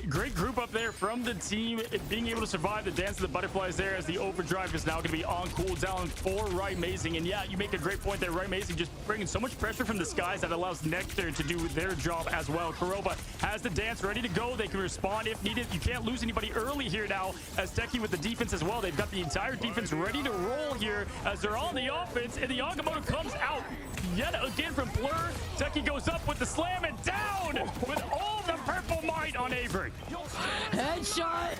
Great group up there from the team, being able to survive the Dance of the Butterflies there, as the overdrive is now going to be on cooldown for Raimazy. And yeah, you make a great point there. Raimazy just bringing so much pressure from the skies that allows Nectar to do their job as well. Korova has the dance ready to go. They can respond if needed. You can't lose anybody early here now, as Tekixd with the defense as well. They've got the entire defense ready to roll here as they're on the offense, and the Agamotto comes out yet again from Blur. Tekixd goes up with the slam and down with all the purple might on Avery. Headshot,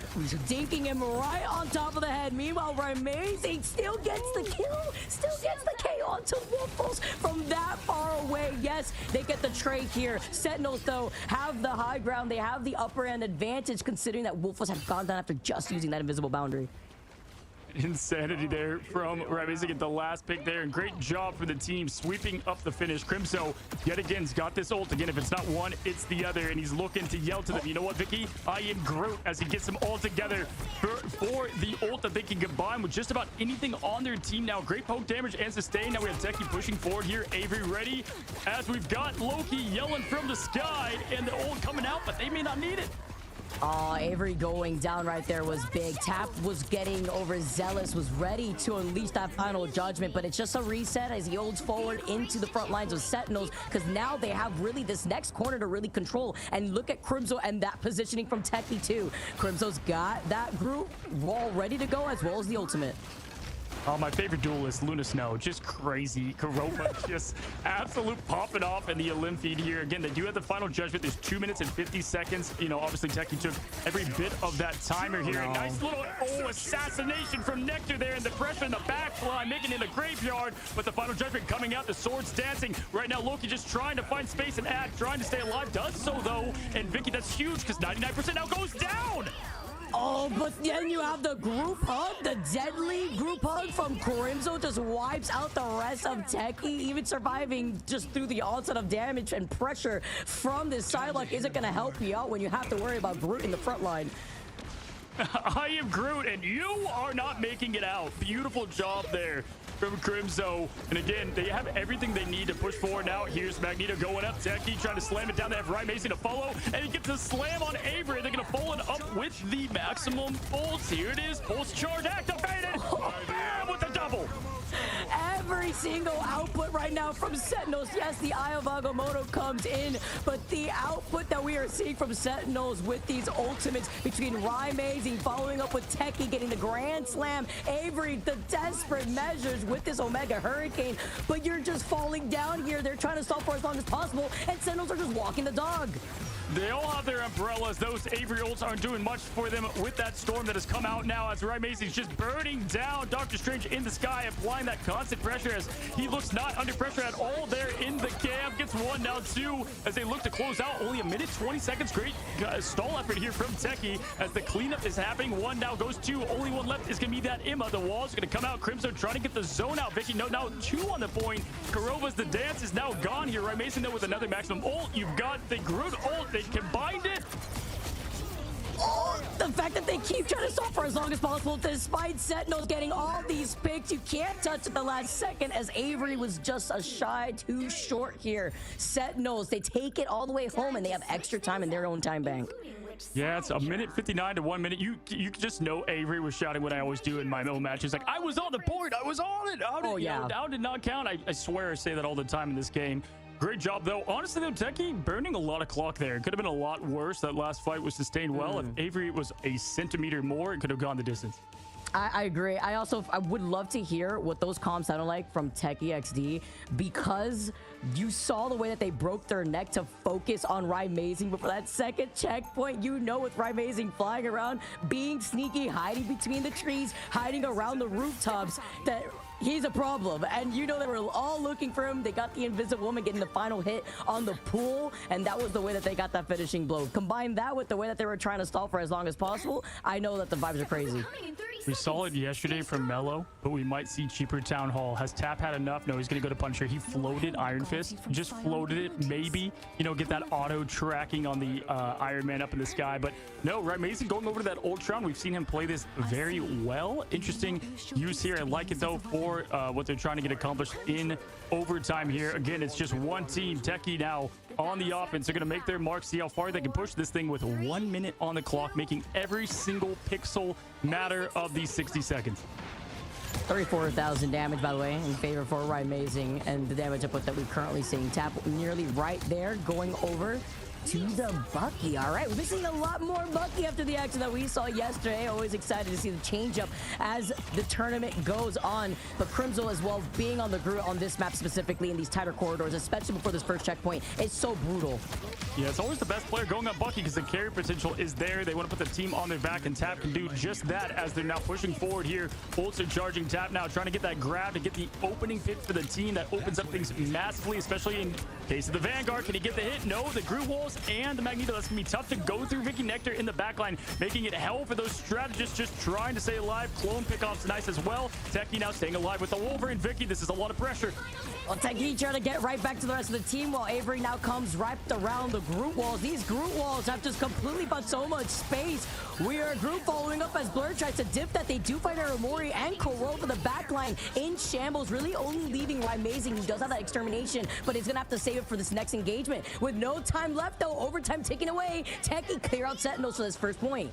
dinking him right on top of the head. Meanwhile, Raimazy still gets the kill, still gets the KO onto Wolfos from that far away. Yes, they get the trade here. Sentinels, though, have the high ground. They have the upper end advantage, considering that Wolfos have gone down after just using that invisible boundary. Insanity there from Raimazy. Get the last pick there, and great job for the team sweeping up the finish. Crimzo yet again's got this ult again. If it's not one, it's the other, and he's looking to yell to them, you know what, Vicky, I am Groot, as he gets them all together for the ult that they can combine with just about anything on their team now. Great poke damage and sustain. Now we have Tekixd pushing forward here. Avery ready, as we've got Loki yelling from the sky, and the ult coming out, but they may not need it. Oh, Avery going down right there was big. Tap was getting overzealous, was ready to unleash that final judgment, but it's just a reset as he holds forward into the front lines of Sentinels, because now they have really this next corner to really control. And look at Crimzo and that positioning from Tekixd too. Crimzo's got that group all ready to go, as well as the ultimate. Oh, my favorite duelist, Luna Snow, just crazy. Kurova just absolute popping off in the Elim feed here. Again, they do have the final judgment. There's 2 minutes and 50 seconds. You know, obviously Tekixd took every bit of that timer here. No. Nice little assassination from Nectar there, and the pressure in the back line making it a graveyard. But the final judgment coming out, the swords dancing. Right now, Loki just trying to find space and act, trying to stay alive. Does so though, and Vicky, that's huge because 99% now goes down. Oh, but then you have the group hug, the deadly group hug from Crimzo just wipes out the rest of Tekixd, even surviving just through the onset of damage and pressure from this Psylocke isn't going to help you out when you have to worry about Groot in the front line. I am Groot, and you are not making it out. Beautiful job there from Crimzo. And again, they have everything they need to push forward now. Here's Magneto going up. Tekixd trying to slam it down. They have Ryan Mason to follow, and he gets a slam on Avery. They're going to follow it up with the maximum pulse. Here it is. Pulse charge activated. Bam, with the double. Every single output right now from Sentinels. Yes, the Eye of Agamotto comes in, but the output that we are seeing from Sentinels with these ultimates between Rymazing following up with Tekixd getting the Grand Slam, Avery, the desperate measures with this Omega Hurricane, but you're just falling down here. They're trying to stall for as long as possible, and Sentinels are just walking the dog. They all have their umbrellas. Those Avery ults aren't doing much for them with that storm that has come out now as Rymazing's just burning down. Doctor Strange in the sky, applying that constant pressure as he looks not under pressure at all there in the camp. Gets one, now two, as they look to close out. Only a minute, 20 seconds. Great stall effort here from Tekixd as the cleanup is happening. One now goes two. Only one left is going to be that Emma. The wall's going to come out. Crimson trying to get the zone out. Vicky, no, now two on the point. Kurova's the dance is now gone here. Rymazing though with another maximum ult. You've got the Groot ult. They combined it. Oh, the fact that they keep trying to stall for as long as possible despite Sentinels getting all these picks. You can't touch at the last second as Avery was just a shy too short here. Sentinels, they take it all the way home and they have extra time in their own time bank. Yeah, it's a minute 59 to 1 minute. You just know Avery was shouting what I always do in my own matches. Like, I was on the board. I was on it. Oh, yeah. Down did not count. I swear I say that all the time in this game. Great job, though. Honestly, though, Tekixd burning a lot of clock there. It could have been a lot worse. That last fight was sustained well. If Avery was a centimeter more, it could have gone the distance. I agree. I would love to hear what those comms sounded like from Tekixd because you saw the way that they broke their neck to focus on Rymazing, but for that second checkpoint, you know, with Rymazing flying around, being sneaky, hiding between the trees, hiding around the rooftops, that he's a problem. And you know, they were all looking for him. They got the Invisible Woman getting the final hit on the pool, and that was the way that they got that finishing blow. Combine that with the way that they were trying to stall for as long as possible, I know that the vibes are crazy. We saw it yesterday from Mello, but we might see cheaper Town Hall. Has Tap had enough? No, he's going to go to Punisher. He floated Iron Fist, just floated it. Maybe, you know, get that auto tracking on the Iron Man up in the sky. But no, Rymazing going over to that Ultron. We've seen him play this very well. Interesting use here. I like it, though, for what they're trying to get accomplished in overtime here. Again, it's just one team. Tekixd now on the offense. They're going to make their mark, see how far they can push this thing with 1 minute on the clock, making every single pixel matter of these 60 seconds. 34,000 damage, by the way, in favor for Rymazing, and the damage output that we're currently seeing. Tap nearly right there, going over to the Bucky. All right, we've been seeing a lot more Bucky after the action that we saw yesterday. Always excited to see the change up as the tournament goes on. But Crimson as well, being on the Groot on this map specifically in these tighter corridors, especially before this first checkpoint, it's so brutal. Yeah, it's always the best player going on Bucky because the carry potential is there. They want to put the team on their back, and Tap can do just that as they're now pushing forward here. Ults are charging. Tap now trying to get that grab to get the opening pick for the team. That opens up things massively, especially in case of the Vanguard. Can he get the hit? No, the Groot walls and the Magneto. That's going to be tough to go through. Vicky Nectar in the backline, making it hell for those strategists just trying to stay alive. Clone pickoff's nice as well. Tekixd now staying alive with the Wolverine. Vicky, this is a lot of pressure. Well, Tekixd trying to get right back to the rest of the team while Avery now comes wrapped around the Groot walls. These Groot walls have just completely bought so much space. We are Groot following up as Blur tries to dip that. They do find Aramori and Koro for the backline in shambles, really only leaving Rymazing, who does have that extermination, but he's going to have to save it for this next engagement. With no time left, though, overtime ticking away, Tekixd clear out Sentinels for this first point.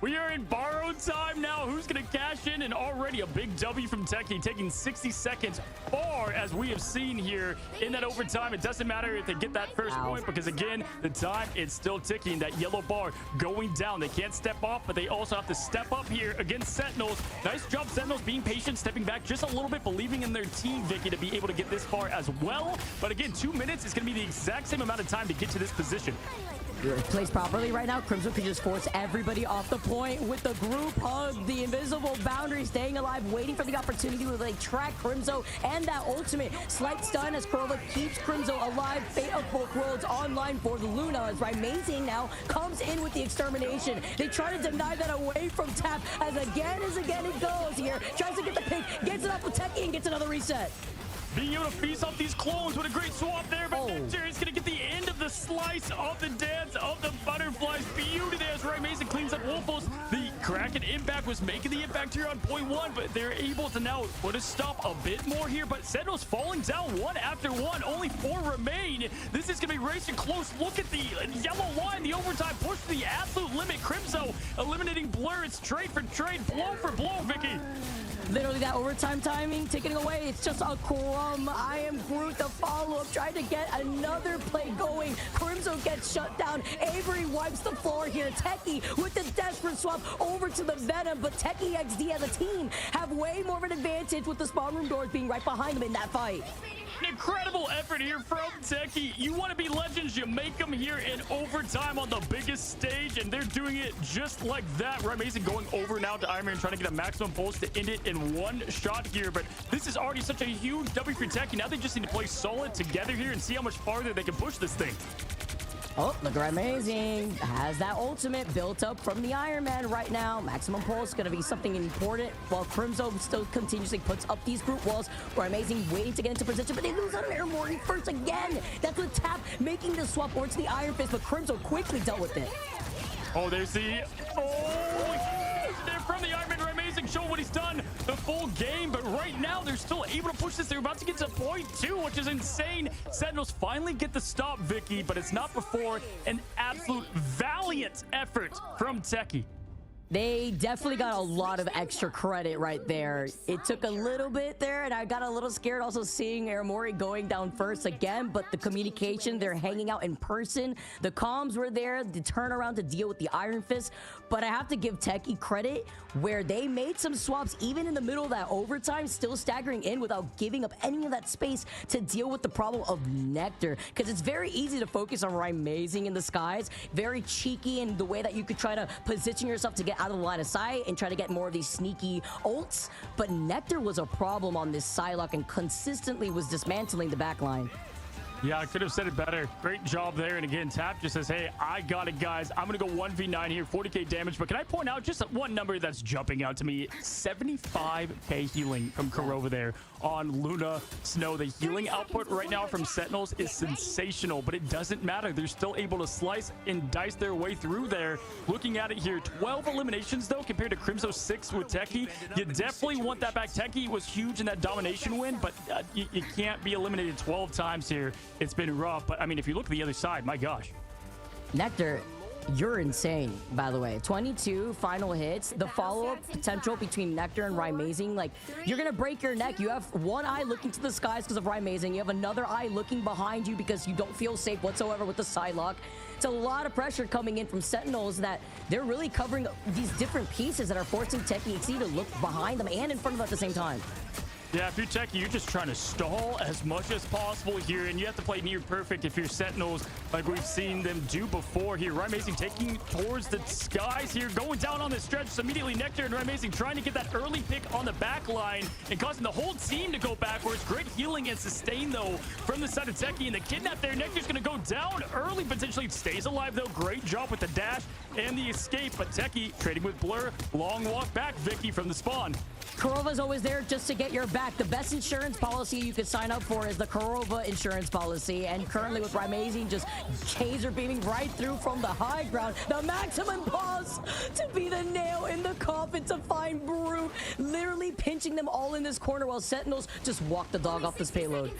We are in borrowed time now. Who's going to cash in? And already a big W from Tekixd, taking 60 seconds far, as we have seen here in that overtime. It doesn't matter if they get that first point, because again, the time is still ticking. That yellow bar going down. They can't step off, but they also have to step up here against Sentinels. Nice job, Sentinels, being patient, stepping back just a little bit, believing in their team, Vicky, to be able to get this far as well. But again, 2 minutes is going to be the exact same amount of time to get to this position. Placed properly right now, Crimson could just force everybody off the point with the group hug, the invisible boundary, staying alive, waiting for the opportunity to like track Crimson and that ultimate. Slight stun as Kurova keeps Crimson alive. Fate of both worlds online for the Luna as Amazing now comes in with the extermination. They try to deny that away from Tap as again it goes here. Tries to get the pick, gets it up with Tekixd and gets another reset. Being able to feast off these clones with a great swap there, but Nectar is going to get the end of the slice of the dance of the butterflies. Beauty there as Amazing cleans up Wolfos. The Kraken impact was making the impact here on point one, but they're able to now put a stop a bit more here. But Sentinels falling down one after one. Only 4 remain. This is going to be racing close. Look at the yellow line. The overtime push to the absolute limit. Crimson eliminating Blur. It's trade for trade, blow for blow, Vicky. Literally that overtime timing taking away. It's just a crumb. I am Groot, the follow-up, trying to get another play going. Crimson gets shut down. Avery wipes the floor here. Tekixd with the desperate swap over to the Venom, but Tekixd as a team have way more of an advantage with the spawn room doors being right behind them in that fight. An incredible effort here from Tekixd. You want to be legends, you make them here in overtime on the biggest stage, and they're doing it just like that. Amazing going over now to AMER and trying to get a maximum pulse to end it in one shot here, but this is already such a huge W for Tekixd. Now they just need to play solid together here and see how much farther they can push this thing. Oh, look at Amazing. Has that ultimate built up from the Iron Man right now. Maximum pulse going to be something important, while Crimson still continuously puts up these group walls. Where Amazing waiting to get into position, but they lose on Airmore first again. That's with Tap making the swap over to the Iron Fist, but Crimson quickly dealt with it. Oh, there's the... they're from the Iron Man. Amazing showing what he's done the full game, but right now they're still able to push this. They're about to get to point 2, which is insane. Sentinels finally get the stop, Vicky, but it's not before an absolute valiant effort from Tekixd. They definitely got a lot of extra credit right there. It took a little bit there, and I got a little scared also seeing Aramori going down first again, but the communication, they're hanging out in person. The comms were there, the turnaround to deal with the Iron Fist, but I have to give Tekixd credit where they made some swaps even in the middle of that overtime, still staggering in without giving up any of that space to deal with the problem of Nectar, because it's very easy to focus on Amazing in the skies, very cheeky in the way that you could try to position yourself to get out of the line of sight and try to get more of these sneaky ults, but Nectar was a problem on this Psylocke and consistently was dismantling the backline. Yeah, I could have said it better. Great job there. And again, Tap just says, hey, I got it, guys. I'm going to go 1v9 here, 40k damage. But can I point out just one number that's jumping out to me? 75k healing from Kurova there on Luna Snow. The healing output right now from Sentinels is sensational, but it doesn't matter. They're still able to slice and dice their way through there. Looking at it here, 12 eliminations, though, compared to Crimson 6 with Tekixd. You definitely want that back. Tekixd was huge in that domination win, but you can't be eliminated 12 times here. It's been rough, but I mean, if you look at the other side, my gosh. Nectar, you're insane, by the way. 22 final hits. The follow-up potential between Nectar and Amazing, like, you're gonna break your neck. You have one eye looking to the skies because of Amazing. You have another eye looking behind you because you don't feel safe whatsoever with the Psylocke. It's a lot of pressure coming in from Sentinels that they're really covering these different pieces that are forcing Tekixd to look behind them and in front of them at the same time. Yeah, if you're Tekixd, you're just trying to stall as much as possible here, and you have to play near perfect if you're Sentinels, like we've seen them do before here. Amazing taking towards the skies here, going down on the stretch. So immediately Nectar and Amazing trying to get that early pick on the back line and causing the whole team to go backwards. Great healing and sustain, though, from the side of Tekixd, and the kidnap there. Nectar's going to go down early, potentially stays alive, though. Great job with the dash and the escape, but Tekixd trading with Blur. Long walk back, Vicky, from the spawn. Kurova's always there just to get your back. The best insurance policy you could sign up for is the Kurova insurance policy. And currently with Amazing just taser beaming right through from the high ground. The maximum pause to be the nail in the coffin to find Brute. Literally literally pinching them all in this corner while Sentinels just walk the dog off this payload.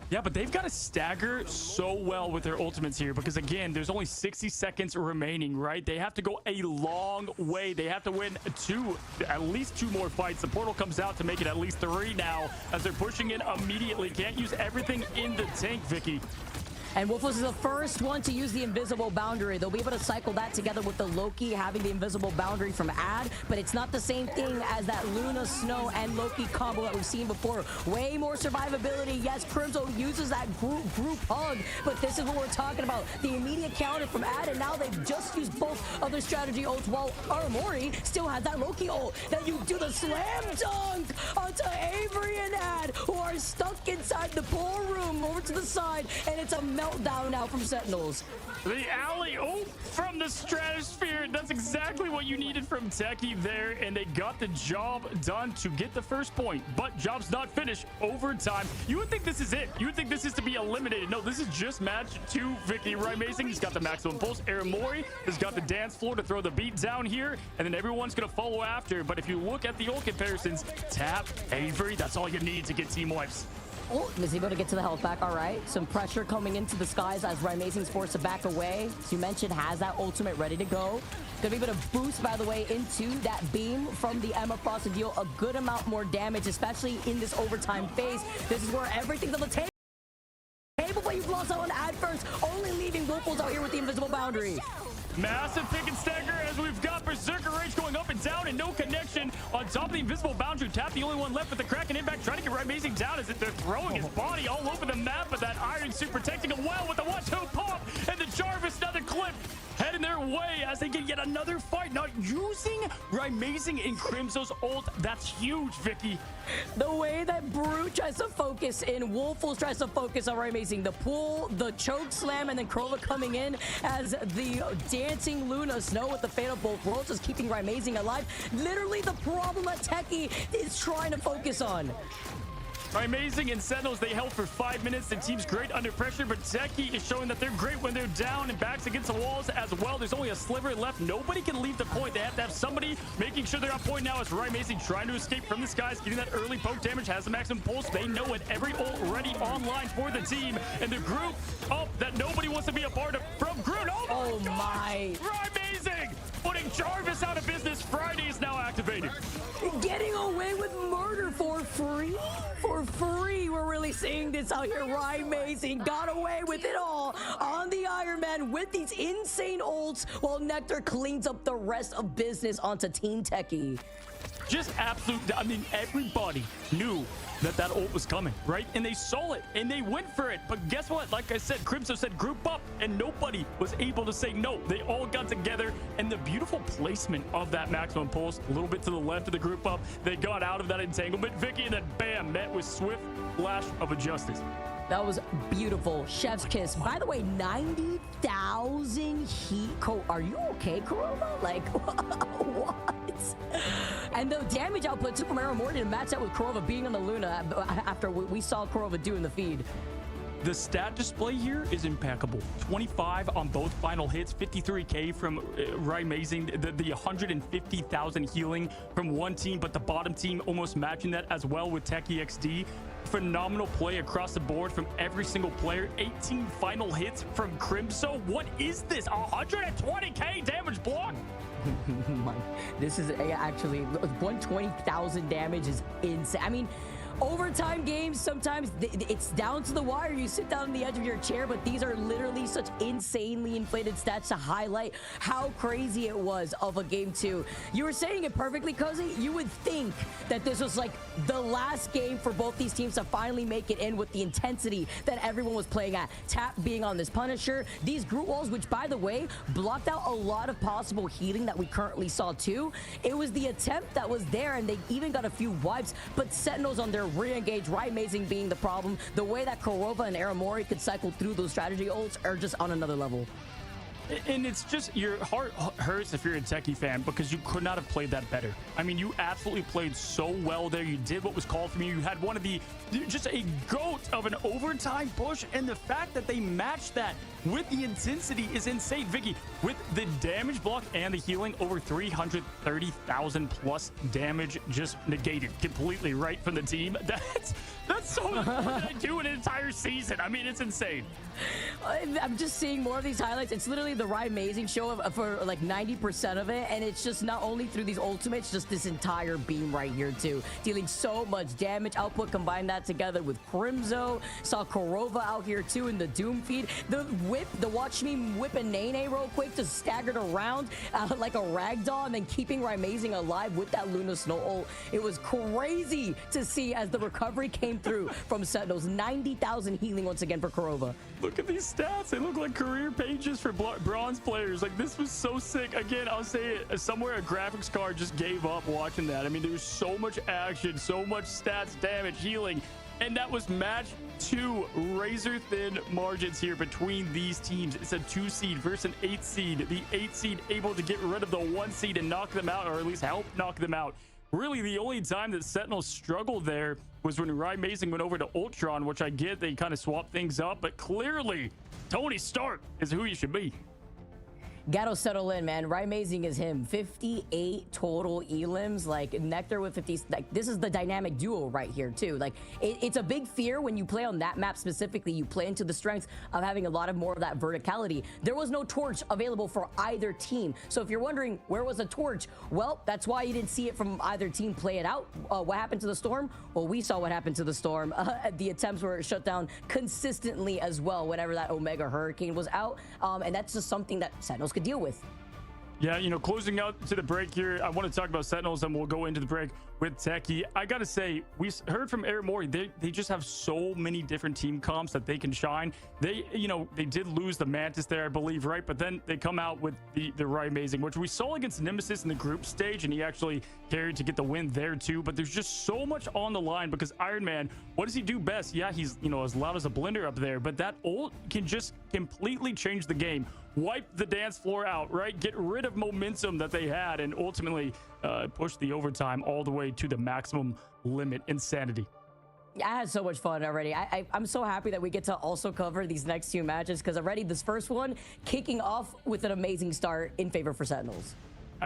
Yeah, but they've got to stagger so well with their ultimates here because, again, there's only 60 seconds remaining, right? They have to go a long way. They have to win at least two more fights. The portal comes out to make it at least 3 now as they're pushing in immediately. Can't use everything in the tank, Vicky. And Wolfos is the first one to use the invisible boundary. They'll be able to cycle that together with the Loki having the invisible boundary from Ad, but it's not the same thing as that Luna, Snow, and Loki combo that we've seen before. Way more survivability. Yes, Crimson uses that group hug, but this is what we're talking about. The immediate counter from Ad, and now they've just used both of their strategy ults, while Aramori still has that Loki ult. Then you do the slam dunk onto Avery and Ad, who are stuck inside the ballroom over to the side, and it's a meltdown now from Sentinels. The alley-oop from the stratosphere. That's exactly what you needed from Tekixd there, and they got the job done to get the first point. But job's not finished. Overtime. You would think this is it. You would think this is to be eliminated. No, this is just match 2, Vicky. Right, Mason, he's got the maximum pulse. Aramori has got the dance floor to throw the beat down here, and then everyone's going to follow after. But if you look at the ult comparisons, Tap, Avery, that's all you need to get team wipes. Oh, is he able to get to the health back? All right. Some pressure coming into the skies as Rymazing's forced to back away. As you mentioned, has that ultimate ready to go. Gonna be able to boost, by the way, into that beam from the AMER Frost to deal a good amount more damage, especially in this overtime phase. This is where everything's on the table. But you've lost out on Ad first, only leaving Wolfos out here with the invisible boundary. Massive pick and stagger as we've got Berserker Rage going up and down and no connection on top of the invisible boundary. Tap the only one left with the Kraken impact, trying to get Rymazing down as if they're throwing his body all over the map, but that Iron Suit protecting him well with the 1-2 pop, and the Jarvis another clip heading their way as they get yet another fight. Not using Rymazing in Crimso's ult. That's huge, Vicky. The way that Brute tries to focus in, Wolfos tries to focus on Rymazing. The pull, the choke slam, and then Krova coming in as the dancing Luna Snow with the Fate of both worlds is keeping Rymazing alive. Literally the problem that Tekixd is trying to focus on. Rymazing and Sentinels, they held for 5 minutes. The team's great under pressure, but Tekixd is showing that they're great when they're down and backs against the walls as well. There's only a sliver left. Nobody can leave the point. They have to have somebody making sure they're on point now as Rymazing trying to escape from the skies, getting that early poke damage, has the maximum pulse. They know it. Every ult ready online for the team. And the group up that nobody wants to be a part of from Groot. Oh my! Rymazing putting Jarvis out of business. Friday is now activated. Getting away with murder for free? For free, we're really seeing this out here. Rymazing got away with it all on the Iron Man with these insane ults, while Nectar cleans up the rest of business onto Team Tekixd. Just absolute, I mean, everybody knew that ult was coming, right? And they saw it and they went for it. But guess what? Like I said, Crimson said group up, and nobody was able to say no. They all got together, and the beautiful placement of that maximum pulse, a little bit to the left of the group up, they got out of that entanglement, Vicky, and then bam, met with swift flash of a justice. That was beautiful. Chef's kiss. By the way, 90,000 heat. Are you okay, Corona? Like, what? And the damage output took from Aramori to match that with Korova being on the Luna after we saw Korova do in the feed. The stat display here is impeccable. 25 on both final hits, 53k from Rymazing, the 150,000 healing from one team, but the bottom team almost matching that as well with Tekixd. Phenomenal play across the board from every single player. 18 final hits from Crimso. What is this? 120k damage block? This is actually 120,000 damage is insane. I mean, overtime games, sometimes it's down to the wire. You sit down on the edge of your chair, but these are literally such insanely inflated stats to highlight how crazy it was of a game 2. You were saying it perfectly, Cozy. You would think that this was like the last game for both these teams to finally make it in with the intensity that everyone was playing at. Tap being on this Punisher, these group walls, which by the way, blocked out a lot of possible healing that we currently saw too. It was the attempt that was there, and they even got a few wipes, but Sentinels on their re-engage, Rymazing being the problem. The way that Korova and Aramori could cycle through those strategy ults are just on another level. And it's just, your heart hurts if you're a Techie fan because you could not have played that better. I mean, you absolutely played so well there. You did what was called from you. You had one of the, just a goat of an overtime push. And the fact that they matched that with the intensity is insane. Vicky, with the damage block and the healing, over 330,000 plus damage just negated completely right from the team. That's so much more than I do in an entire season. I mean, it's insane. I'm just seeing more of these highlights. It's literally the Rye Amazing show for like 90% of it, and it's just not only through these ultimates, just this entire beam right here too, dealing so much damage output. Combine that together with Crimzo, saw Korova out here too in the Doom feed. The whip, the watch me whip a Nene real quick, just staggered around like a ragdoll, and then keeping Rye Amazing alive with that Luna Snow ult. It was crazy to see as the recovery came through from Sentinels. 90,000 healing once again for Korova. Look at these stats. They look like career pages for bronze players. Like, this was so sick. Again, I'll say it, somewhere a graphics card just gave up watching that. I mean, there was so much action, so much stats, damage, healing. And that was match 2. Razor thin margins here between these teams. It's a 2 seed versus an 8 seed. The 8 seed able to get rid of the 1 seed and knock them out, or at least help knock them out. Really, the only time that Sentinels struggled there was when Rye Amazing went over to Ultron, which I get they kind of swapped things up, but clearly Tony Stark is who you should be. Gatto settle in, man. Rye Amazing is him. 58 total elims. Like, Nectar with 50. Like, this is the dynamic duo right here too. Like, it's a big fear when you play on that map specifically. You play into the strengths of having a lot of more of that verticality. There was no torch available for either team. So if you're wondering where was the torch, well, that's why you didn't see it from either team play it out. What happened to the Storm? Well, we saw what happened to the Storm. The attempts were shut down consistently as well whenever that Omega Hurricane was out. And that's just something that Sentinels could deal with. Yeah, you know, closing out to the break here, I want to talk about Sentinels and we'll go into the break with Techie. I got to say, we heard from AMER, they just have so many different team comps that they can shine. They, you know, they did lose the Mantis there, I believe, right? But then they come out with the Rye Amazing, which we saw against Nemesis in the group stage, and he actually carried to get the win there too. But there's just so much on the line because Iron Man, what does he do best? Yeah, he's, you know, as loud as a blender up there, but that ult can just completely change the game. Wipe the dance floor out, right? Get rid of momentum that they had and ultimately push the overtime all the way to the maximum limit. Insanity. I had so much fun already. I'm so happy that we get to also cover these next 2 matches because already this first one kicking off with an amazing start in favor for Sentinels.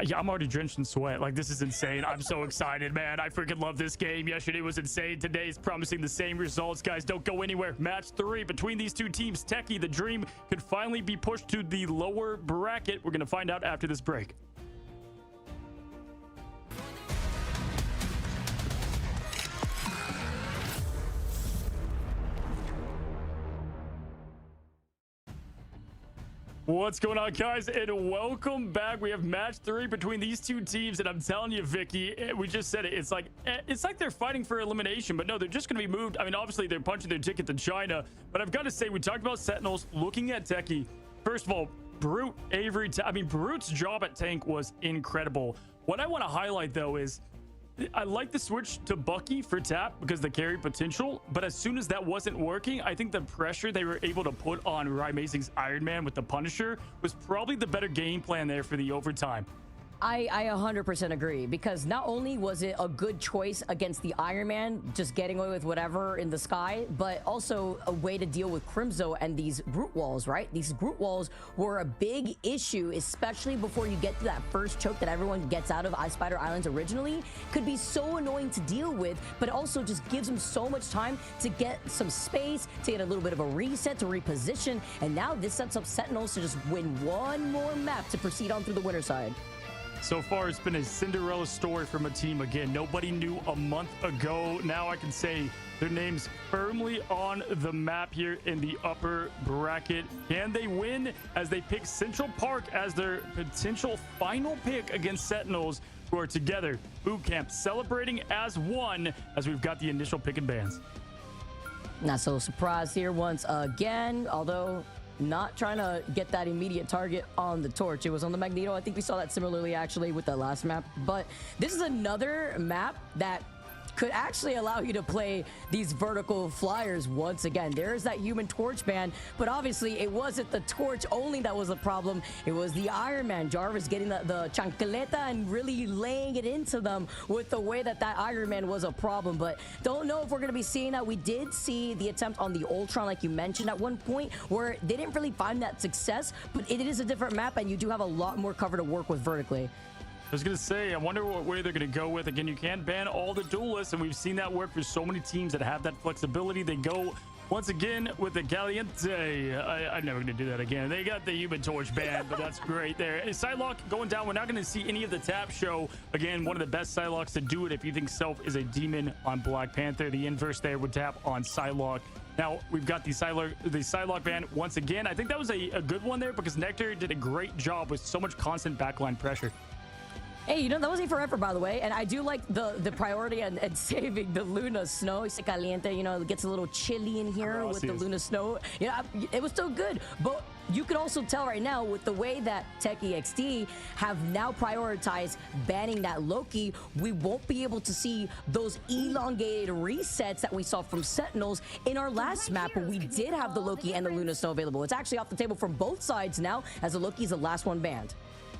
Yeah, I'm already drenched in sweat. Like, this is insane. I'm so excited, man. I freaking love this game. Yesterday was insane. Today's promising the same results. Guys, don't go anywhere. Match 3 between these 2 teams. Techie, the dream, could finally be pushed to the lower bracket. We're going to find out after this break. What's going on, guys, and welcome back. We have match 3 between these 2 teams, and I'm telling you, Vicky, we just said it. It's like they're fighting for elimination, but no, they're just going to be moved. I mean, obviously they're punching their ticket to China, but I've got to say, we talked about Sentinels. Looking at Techie, first of all, Brute, Avery, I mean, Brute's job at tank was incredible. What I want to highlight though is I like the switch to Bucky for tap because the carry potential, but as soon as that wasn't working, I think the pressure they were able to put on Rye Amazing's Iron Man with the Punisher was probably the better game plan there for the overtime. I 100% agree, because not only was it a good choice against the Iron Man, just getting away with whatever in the sky, but also a way to deal with Crimzo and these Brute walls, right? These Brute walls were a big issue, especially before you get to that first choke that everyone gets out of Ice Spider Islands originally. Could be so annoying to deal with, but also just gives them so much time to get some space, to get a little bit of a reset, to reposition, and now this sets up Sentinels to just win one more map to proceed on through the winner side. So far, it's been a Cinderella story from a team. Again, nobody knew a month ago. Now I can say their names firmly on the map here in the upper bracket. Can they win as they pick Central Park as their potential final pick against Sentinels, who are together, boot camp, celebrating as one, as we've got the initial pick and bans. Not so surprised here once again, although not trying to get that immediate target on the torch. It was on the Magneto. I think we saw that similarly actually with the last map, but this is another map that could actually allow you to play these vertical flyers once again. There's that human torch ban, but obviously it wasn't the torch only that was a problem. It was the Iron Man. Jarvis getting the chancleta and really laying it into them with the way that Iron Man was a problem. But don't know if we're going to be seeing that. We did see the attempt on the Ultron, like you mentioned, at one point, where they didn't really find that success, but it is a different map, and you do have a lot more cover to work with vertically. I was going to say, I wonder what way they're going to go with. Again, you can't ban all the duelists, and we've seen that work for so many teams that have that flexibility. They go, once again, with the Caliente. I'm never going to do that again. They got the Human Torch ban, but that's great there. Psylocke going down. We're not going to see any of the tap show. Again, one of the best Psylocks to do it if you think Self is a demon on Black Panther. The inverse there would tap on Psylocke. Now, we've got the Psylocke ban once again. I think that was a good one there because Nectar did a great job with so much constant backline pressure. Hey, that wasn't forever, by the way, and I do like the priority and saving the Luna Snow. Se caliente, it gets a little chilly in here with the Luna Snow. It was still good, but you can also tell right now with the way that Tekixd have now prioritized banning that Loki, we won't be able to see those elongated resets that we saw from Sentinels in our last map where we did have the Loki and the Luna Snow available. It's actually off the table from both sides now, as the Loki is the last one banned.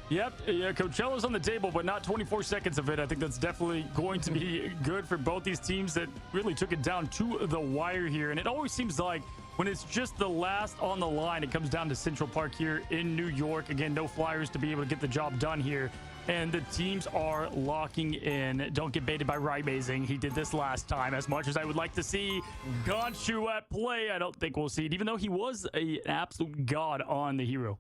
Yep, yeah, Coachella's on the table, but not 24 seconds of it. I think that's definitely going to be good for both these teams that really took it down to the wire here. And it always seems like when it's just the last on the line, it comes down to Central Park here in New York. Again, no flyers to be able to get the job done here. And the teams are locking in. Don't get baited by Amazing. He did this last time. As much as I would like to see Gonshu at play, I don't think we'll see it, even though he was an absolute god on the hero.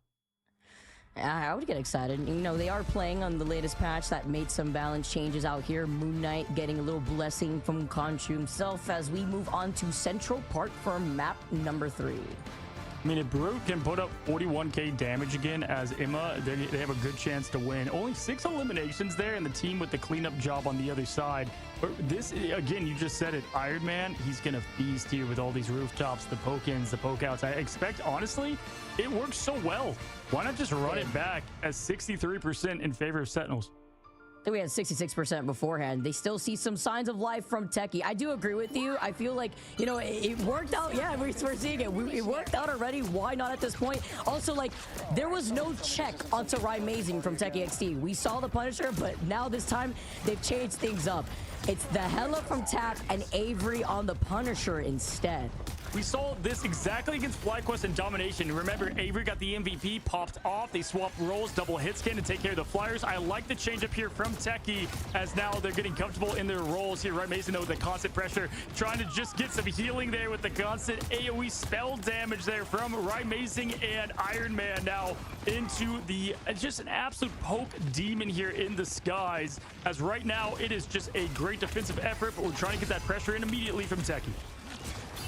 I would get excited. They are playing on the latest patch that made some balance changes out here. Moon Knight getting a little blessing from Khonshu himself as we move on to Central Park for map number 3. I mean, if Brute can put up 41k damage again as Emma, they have a good chance to win. Only 6 eliminations there, and the team with the cleanup job on the other side. But this, again, you just said it, Iron Man, he's going to feast here with all these rooftops, the poke-ins, the poke-outs. I expect, honestly, it works so well. Why not just run it back as 63% in favor of Sentinels? I think we had 66% beforehand. They still see some signs of life from Techie. I do agree with you. I feel like, it worked out. Yeah, we're seeing it. It worked out already. Why not at this point? Also, there was no check onto Amazing from Tekixd. We saw the Punisher, but now this time they've changed things up. It's the Hela from Tap and Avery on the Punisher instead. We saw this exactly against FlyQuest and Domination. Remember, Avery got the MVP, popped off. They swapped roles, double hit scan to take care of the Flyers. I like the change up here from Techie as now they're getting comfortable in their roles here. Mason, though, with the constant pressure, trying to just get some healing there with the constant AoE spell damage there from Mason and Iron Man now into the just an absolute poke demon here in the skies. As right now, it is just a great defensive effort, but we're trying to get that pressure in immediately from Techie.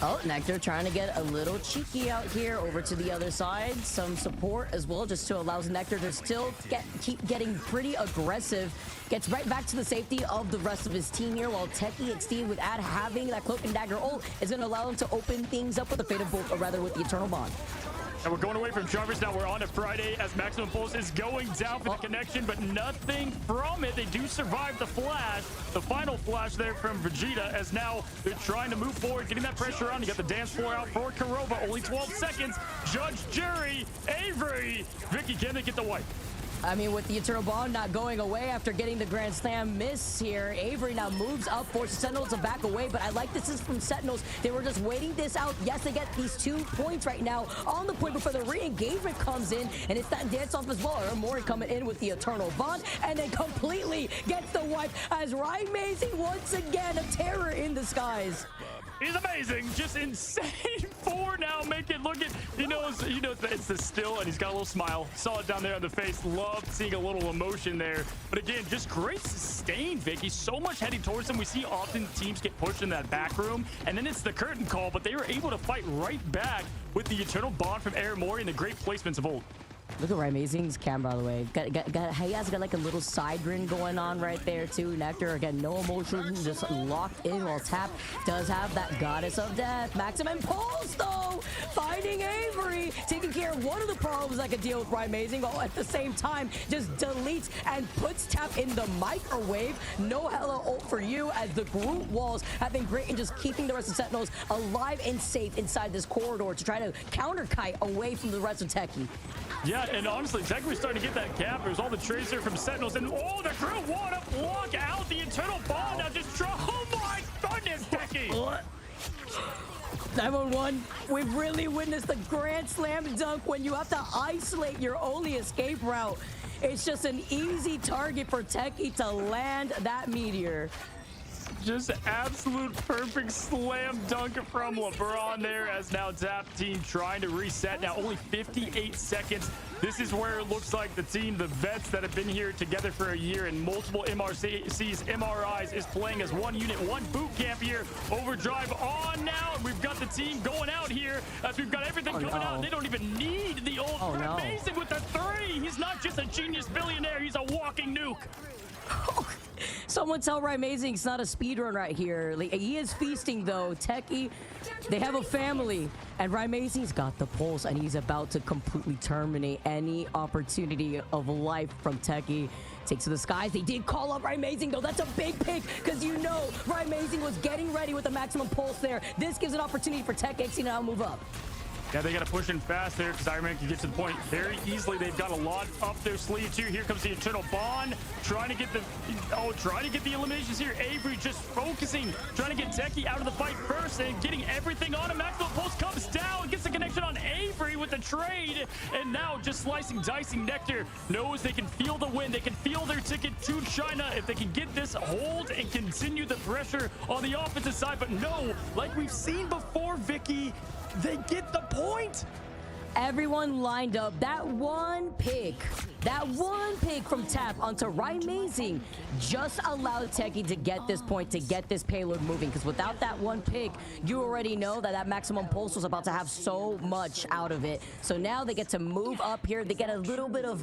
Oh, Nectar trying to get a little cheeky out here over to the other side. Some support as well, just to allow Nectar to still keep getting pretty aggressive. Gets right back to the safety of the rest of his team here, while Tekixd, with having that Cloak and Dagger ult, is going to allow him to open things up with the Fate of Bolt, or rather with the Eternal Bond. And we're going away from Jarvis now. We're on to Friday as Maximum Pulse is going down for the connection, but nothing from it. They do survive the flash, the final flash there from Vegeta, as now they're trying to move forward, getting that pressure on. You got the dance floor out for Kurova. Only 12 seconds. Judge Jerry, Avery. Vicky, can they get the wipe? I mean, with the Eternal Bond not going away after getting the Grand Slam miss here, Avery now moves up, forces Sentinels to back away, but I like this is from Sentinels. They were just waiting this out. Yes, they get these 2 points right now on the point before the re-engagement comes in, and it's that dance-off as well. Mori coming in with the Eternal Bond, and then completely gets the wipe as Amazing once again, a terror in the skies. He's amazing, just insane. 4 now, make it look at, he knows it's the still, and he's got a little smile. Saw it down there on the face. Loved seeing a little emotion there. But again, just great sustain, Vicky. So much heading towards him. We see often teams get pushed in that back room, and then it's the curtain call, but they were able to fight right back with the Eternal Bond from Mori and the great placements of ult. Look at Amazing's cam, by the way. He has got like a little side grin going on right there too. Nectar, again, no emotion, just locked in, while Tap does have that Goddess of Death. Maximum Pulse, though, finding Avery, taking care of one of the problems I could deal with Amazing, while at the same time just deletes and puts Tap in the microwave. No hella ult for you, as the group walls have been great in just keeping the rest of Sentinels alive and safe inside this corridor to try to counter kite away from the rest of Tekixd. Yeah, and honestly, Tekixd was starting to get that cap. It was all the Tracer from Sentinels, and oh, the group want to block out the Eternal Bond. Now just draw. Oh my goodness, Tekixd! 911, we've really witnessed the grand slam dunk when you have to isolate your only escape route. It's just an easy target for Tekixd to land that meteor. Just absolute perfect slam dunk from LeBron there, as now Tap team trying to reset. Now only 58 seconds. This is where it looks like the team, the vets that have been here together for a year and multiple MRCs, MRIs, is playing as one unit, one boot camp here. Overdrive on now, and we've got the team going out here as we've got everything coming out. They don't even need the old Amazing with the 3. He's not just a genius billionaire, he's a walking nuke. Someone tell Amazing it's not a speedrun right here. Like, he is feasting though. Tekixd, they have a family, and Amazing's got the pulse, and he's about to completely terminate any opportunity of life from Tekixd. Takes to the skies. They did call up Amazing though. That's a big pick, because you know Amazing was getting ready with the maximum pulse there. This gives an opportunity for Tekixd to now move up. Yeah, they got to push in fast there, because Iron Man can get to the point very easily. They've got a lot up their sleeve too. Here comes the Eternal Bond, trying to get the eliminations here. Avery just focusing, trying to get Tekixd out of the fight first and getting everything on him. Maximum Pulse comes down, gets the connection on Avery with the trade, and now just slicing, dicing. Nectar knows they can feel the win. They can feel their ticket to China if they can get this hold and continue the pressure on the offensive side. But no, like we've seen before, Vicky, they get the point. Everyone lined up. That one pick from Tap onto Amazing just allowed Tekixd to get this point, to get this payload moving. Because without that one pick, you already know that maximum pulse was about to have so much out of it. So now they get to move up here. They get a little bit of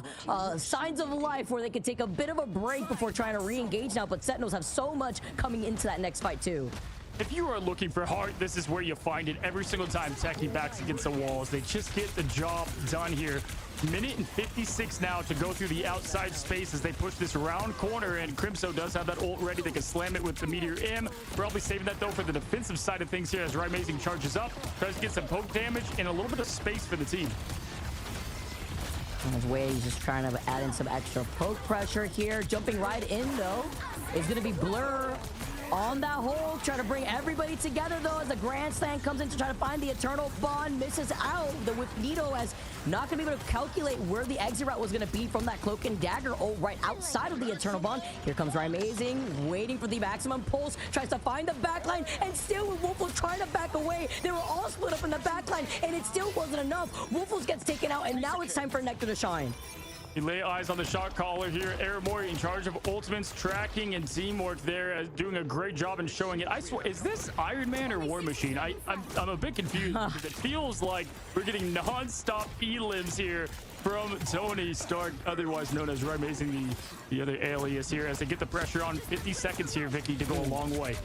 signs of life where they can take a bit of a break before trying to re-engage now. But Sentinels have so much coming into that next fight too. If you are looking for heart, this is where you find it every single time Tekixd backs against the walls. They just get the job done here. Minute and 56 now to go through the outside space as they push this round corner, and Crimso does have that ult ready. They can slam it with the Meteor M. Probably saving that though for the defensive side of things here as Amazing charges up, tries to get some poke damage and a little bit of space for the team. On his way, he's just trying to add in some extra poke pressure here. Jumping right in though is going to be Blur on that hole, trying to bring everybody together though as the Grand Slam comes in to try to find the Eternal Bond. Misses out with Nito, as not gonna be able to calculate where the exit route was gonna be from that Cloak and Dagger ult right outside of the Eternal Bond. Here comes Amazing, waiting for the maximum pulse, tries to find the backline, and still with Wolfos trying to back away. They were all split up in the backline, and it still wasn't enough. Wolfos gets taken out, and now it's time for Nectar to shine. You lay eyes on the shot caller here. AMER in charge of ultimates, tracking, and teamwork there, doing a great job in showing it. I swear, is this Iron Man or War Machine? I'm a bit confused because it feels like we're getting non-stop elims here from Tony Stark, otherwise known as Amazing, the other alias here, as they get the pressure on. 50 seconds here, Vicky, to go a long way.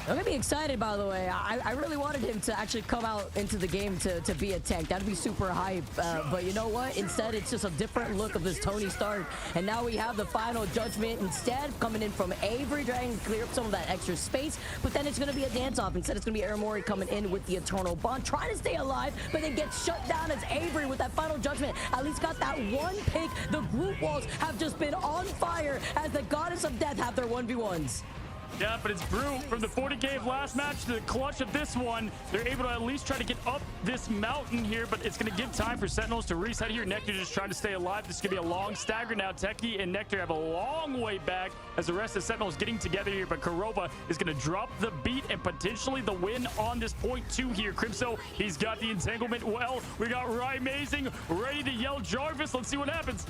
I'm gonna be excited, by the way. I really wanted him to actually come out into the game to be a tank. That'd be super hype. But you know what? Instead, it's just a different look of this Tony Stark. And now we have the final judgment instead coming in from Avery, trying to clear up some of that extra space. But then it's gonna be a dance-off. Instead, it's gonna be AMER coming in with the Eternal Bond, trying to stay alive, but then gets shut down as Avery with that final judgment at least got that one pick. The group walls have just been on fire as the Goddess of Death have their 1v1s. Yeah, but it's Brew from the 40K of last match to the clutch of this one. They're able to at least try to get up this mountain here, but it's going to give time for Sentinels to reset here. Nectar just trying to stay alive. This is going to be a long stagger now. Tekixd and Nectar have a long way back as the rest of Sentinels getting together here, but Kurova is going to drop the beat and potentially the win on this point two here. Crimso, he's got the entanglement well. We got Amazing ready to yell Jarvis. Let's see what happens.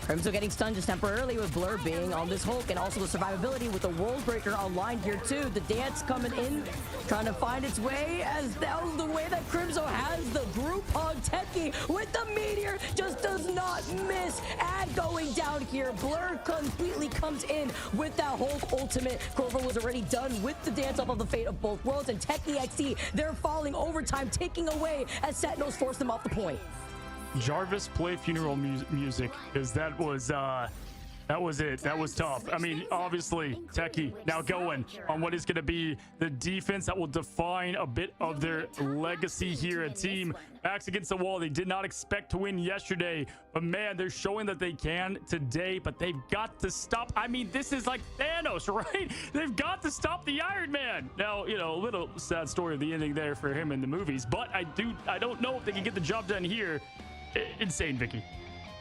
Crimson getting stunned just temporarily with Blur being on this Hulk, and also the survivability with the World Breaker online here too. The dance coming in, trying to find its way, as that was the way that Crimson has the group hug. Teki with the meteor just does not miss, and going down here, Blur completely comes in with that Hulk ultimate. Clover was already done with the dance off of the fate of both worlds, and Tekixd, they're falling overtime, ticking away as Sentinels force them off the point. Jarvis, play funeral music, because that was it. That was tough. I mean, obviously, Teki now going on what is going to be the defense that will define a bit of their legacy here. A team backs against the wall. They did not expect to win yesterday, but man, they're showing that they can today, but they've got to stop. I mean, this is like Thanos, right? They've got to stop the Iron Man. Now, you know, a little sad story of the ending there for him in the movies, but I don't know if they can get the job done here. Insane, Vicky.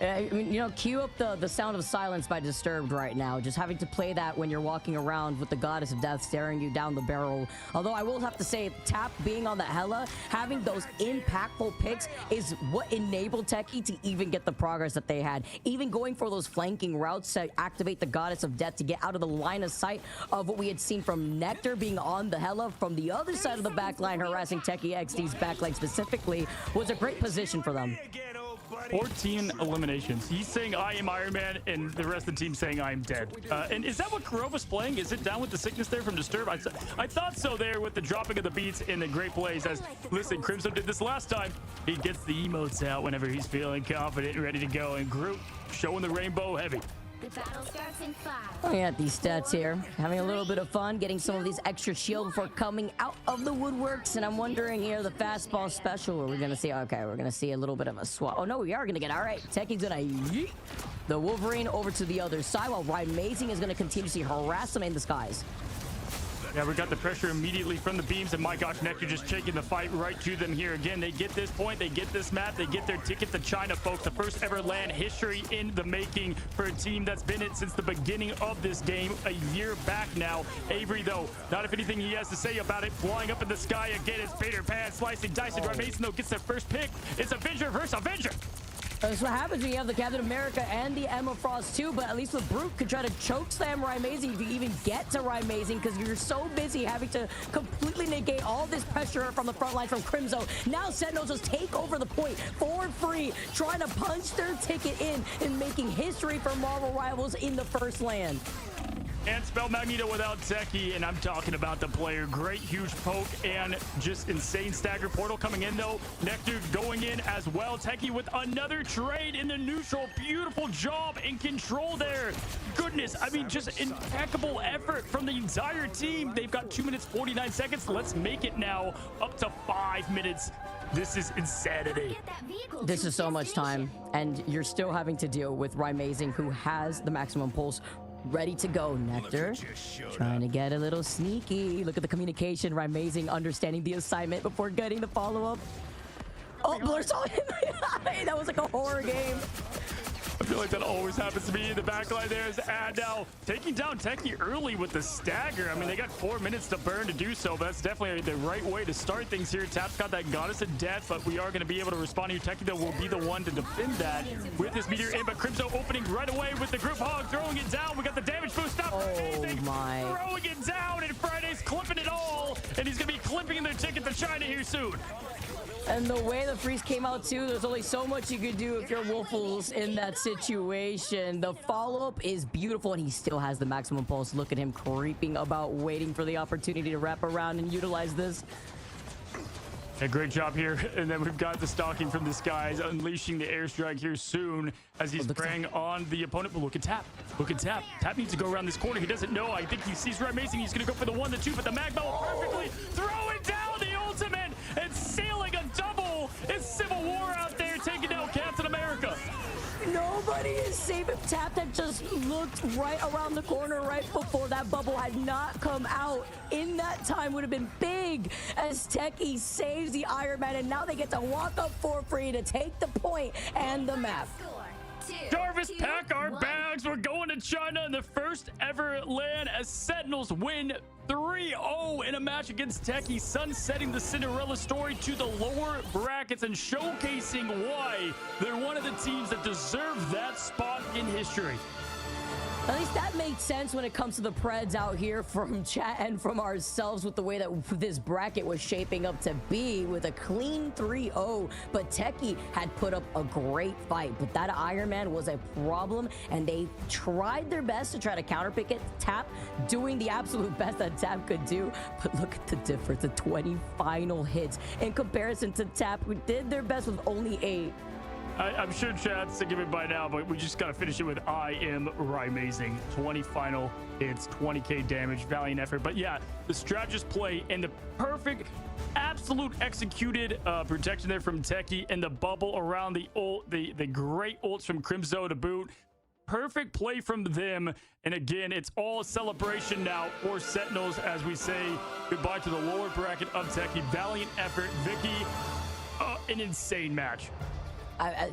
I mean, you know, cue up the sound of silence by Disturbed right now. Just having to play that when you're walking around with the Goddess of Death staring you down the barrel. Although I will have to say, Tap being on the Hela, having those impactful picks is what enabled Teki to even get the progress that they had. Even going for those flanking routes to activate the Goddess of Death to get out of the line of sight of what we had seen from Nectar being on the Hela from the other side of the backline, harassing Tekixd's backline specifically, was a great position for them. 14 eliminations. He's saying I am Iron Man, and the rest of the team saying I am dead. And is that what Kurova's playing? Is it down with the sickness there from Disturb? I thought so there with the dropping of the beats and the great plays. As listen, Crimson did this last time. He gets the emotes out whenever he's feeling confident and ready to go. And Groot showing the rainbow heavy. The battle starts in 5. Looking at these stats here, having a little bit of fun, getting some of these extra shield before coming out of the woodworks, and I'm wondering here, the fastball special, are we gonna see? Okay, we're gonna see a little bit of a swap. Oh no, we are gonna get, all right, Teki's gonna yeet the Wolverine over to the other side, while Amazing is gonna continuously harass him in the skies. Yeah, we got the pressure immediately from the beams, and my gosh, Nectar just taking the fight right to them here again. They get this point, they get this map, they get their ticket to China, folks. The first ever LAN history in the making for a team that's been it since the beginning of this game, a year back now. Avery, though, not if anything he has to say about it. Flying up in the sky again, it's Peter Pan, slicing, dicing. Mason, though, gets their first pick. It's Avenger versus Avenger. That's what happens when you have the Captain America and the Emma Frost too, but at least with Brute could try to choke slam Amazing if you even get to Amazing, because you're so busy having to completely negate all this pressure from the front line from Crimzo. Now Sentinels just take over the point for free, trying to punch their ticket in and making history for Marvel Rivals in the first LAN. And spell Magneto without Teki, and I'm talking about the player. Great, huge poke, and just insane stagger portal coming in, though. Nectar going in as well. Teki with another trade in the neutral. Beautiful job in control there. Goodness, I mean, just impeccable effort from the entire team. They've got 2 minutes, 49 seconds. Let's make it now up to 5 minutes. This is insanity. This is so much time, and you're still having to deal with Amazing, who has the maximum pulse ready to go. Nectar trying to get a little sneaky. Look at the communication. Amazing understanding the assignment before getting the follow-up. Oh, Blur saw him. That was like a horror game. I feel like that always happens to me in the backline. There's Ad now taking down Teki early with the stagger. I mean, they got 4 minutes to burn to do so, but that's definitely the right way to start things here. Tap's got that Goddess of Death, but we are going to be able to respond to you. Teki, though, will be the one to defend that with this meteor in, but Crimzo opening right away with the group hog, throwing it down. We got the damage boost up. Amazing. My. Throwing it down, and Friday's clipping it all, and he's going to be clipping their ticket to China here soon. And the way the freeze came out too, there's only so much you could do if you're Wolfels in that situation. The follow-up is beautiful, and he still has the maximum pulse. Look at him creeping about, waiting for the opportunity to wrap around and utilize this. A great job here, and then we've got the stalking from the skies, unleashing the airstrike here soon as he's preying on the opponent. But look at Tap. Look at Tap. Tap needs to go around this corner. He doesn't know. I think he sees Amazing. He's going to go for the 1, the 2, but the Magma will perfectly throw it down. The ultimate and sealing a double. It's Civil War out there taking down Captain America. Nobody is safe. If Tap had just looked right around the corner right before that bubble had not come out, in that time would have been big, as Teki saves the Iron Man, and now they get to walk up for free to take the point and the map. Jarvis, pack our bags. We're going to China in the first ever LAN as Sentinels win 3-0 in a match against Tekixd, sunsetting the Cinderella story to the lower brackets and showcasing why they're one of the teams that deserve that spot in history. At least that makes sense when it comes to the Preds out here from chat and from ourselves with the way that this bracket was shaping up to be with a clean 3-0. But Tekixd had put up a great fight, but that Iron Man was a problem, and they tried their best to try to counterpick it. Tap doing the absolute best that Tap could do, but look at the difference, the 20 final hits in comparison to Tap, who did their best with only 8. I'm sure chat's sick of it by now, but we just got to finish it with I am amazing. 20 final hits, 20k damage, valiant effort. But yeah, the strategist play and the perfect, absolute executed protection there from Tekixd and the bubble around the ult, the great ults from Crimzo to boot. Perfect play from them. And again, it's all a celebration now for Sentinels as we say goodbye to the lower bracket of Tekixd. Valiant effort. Vicky, an insane match.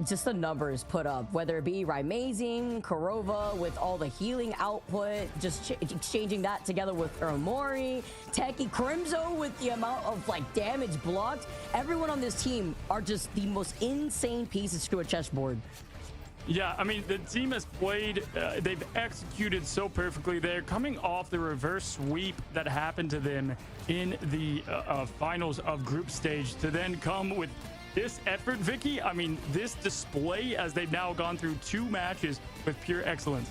Just the numbers put up, whether it be Amazing, Korova with all the healing output, just exchanging that together with Mori, Tekixd, Crimzo with the amount of like damage blocked. Everyone on this team are just the most insane pieces to a chessboard. Yeah, I mean, the team has played, they've executed so perfectly. They're coming off the reverse sweep that happened to them in the finals of group stage to then come with this effort, Vicky. I mean, this display as they've now gone through 2 matches with pure excellence.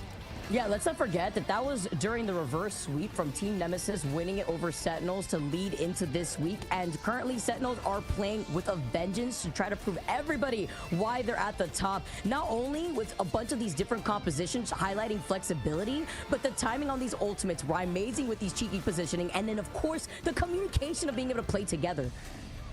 Yeah, let's not forget that that was during the reverse sweep from Team Nemesis winning it over Sentinels to lead into this week. And currently Sentinels are playing with a vengeance to try to prove everybody why they're at the top. Not only with a bunch of these different compositions highlighting flexibility, but the timing on these ultimates were amazing with these cheeky positioning. And then of course, the communication of being able to play together.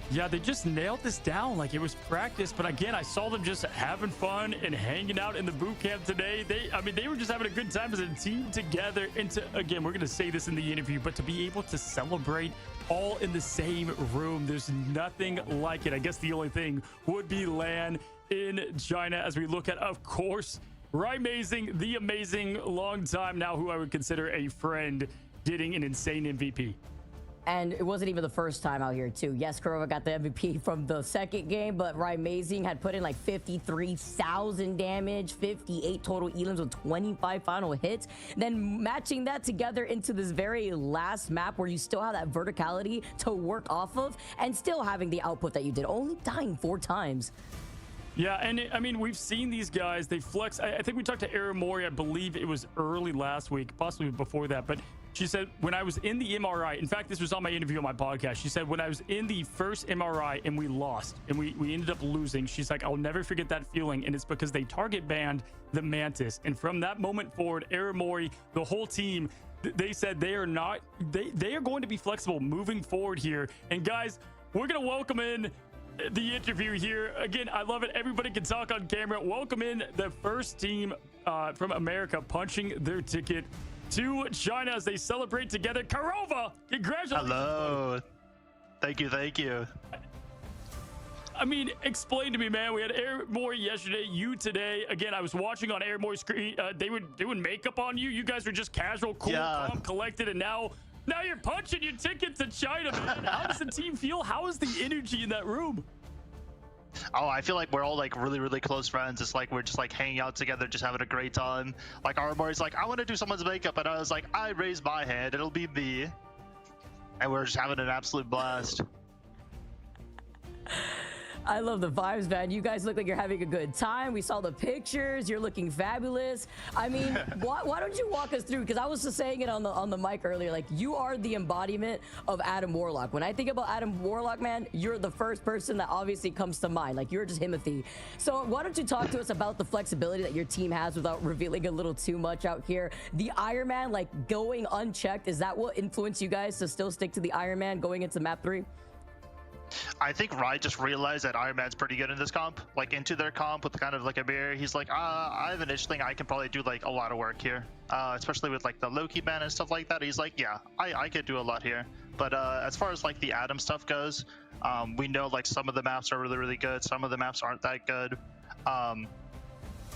Yeah, they just nailed this down like it was practice. But again, I saw them just having fun and hanging out in the boot camp today. They were just having a good time as a team together. And again, we're going to say this in the interview, but to be able to celebrate all in the same room, there's nothing like it. I guess the only thing would be LAN in China as we look at, of course, Amazing, the amazing long time now, who I would consider a friend, getting an insane MVP. And it wasn't even the first time out here, too. Yes, Korova got the MVP from the second game, but Amazing had put in like 53,000 damage, 58 total elims with 25 final hits. Then matching that together into this very last map where you still have that verticality to work off of and still having the output that you did, only dying 4 times. Yeah, and I mean, we've seen these guys, they flex. I think we talked to Mori, I believe it was early last week, possibly before that, but she said, when I was in the MRI, in fact, this was on my interview on my podcast, she said, when I was in the first MRI and we lost, and we ended up losing, she's like, I'll never forget that feeling, and it's because they target banned the Mantis. And from that moment forward, Mori, the whole team, they said they are not, they are going to be flexible moving forward here. And guys, we're going to welcome in the interview here. Again, I love it. Everybody can talk on camera. Welcome in the first team from America punching their ticket to China as they celebrate together. Korova, congratulations. Hello. Thank you. I mean, explain to me, man. We had Mori yesterday, you today. Again, I was watching on Mori's screen. They were doing makeup on you. You guys were just casual, cool, calm, collected, and now you're punching your ticket to China, man. How does the team feel? How is the energy in that room? Oh, I feel like we're all like really close friends. It's like we're just like hanging out together, just having a great time. Like Armor's like, I want to do someone's makeup, and I was like, I raised my hand, it'll be me. And we're just having an absolute blast. I love the vibes, man. You guys look like you're having a good time. We saw the pictures. You're looking fabulous. I mean, why don't you walk us through? Because I was just saying it on the mic earlier. Like, you are the embodiment of Adam Warlock. When I think about Adam Warlock, man, you're the first person that obviously comes to mind. Like, you're just Timothy. So why don't you talk to us about the flexibility that your team has without revealing a little too much out here? The Iron Man, like, going unchecked, is that what influenced you guys to still stick to the Iron Man going into map 3? I think Rye just realized that Iron Man's pretty good in this comp. Like, into their comp with kind of like a mirror, he's like, I have an itch thing, I can probably do like a lot of work here. Especially with like the Loki ban and stuff like that. He's like, yeah, I could do a lot here. But as far as like the Adam stuff goes, we know like some of the maps are really good, some of the maps aren't that good.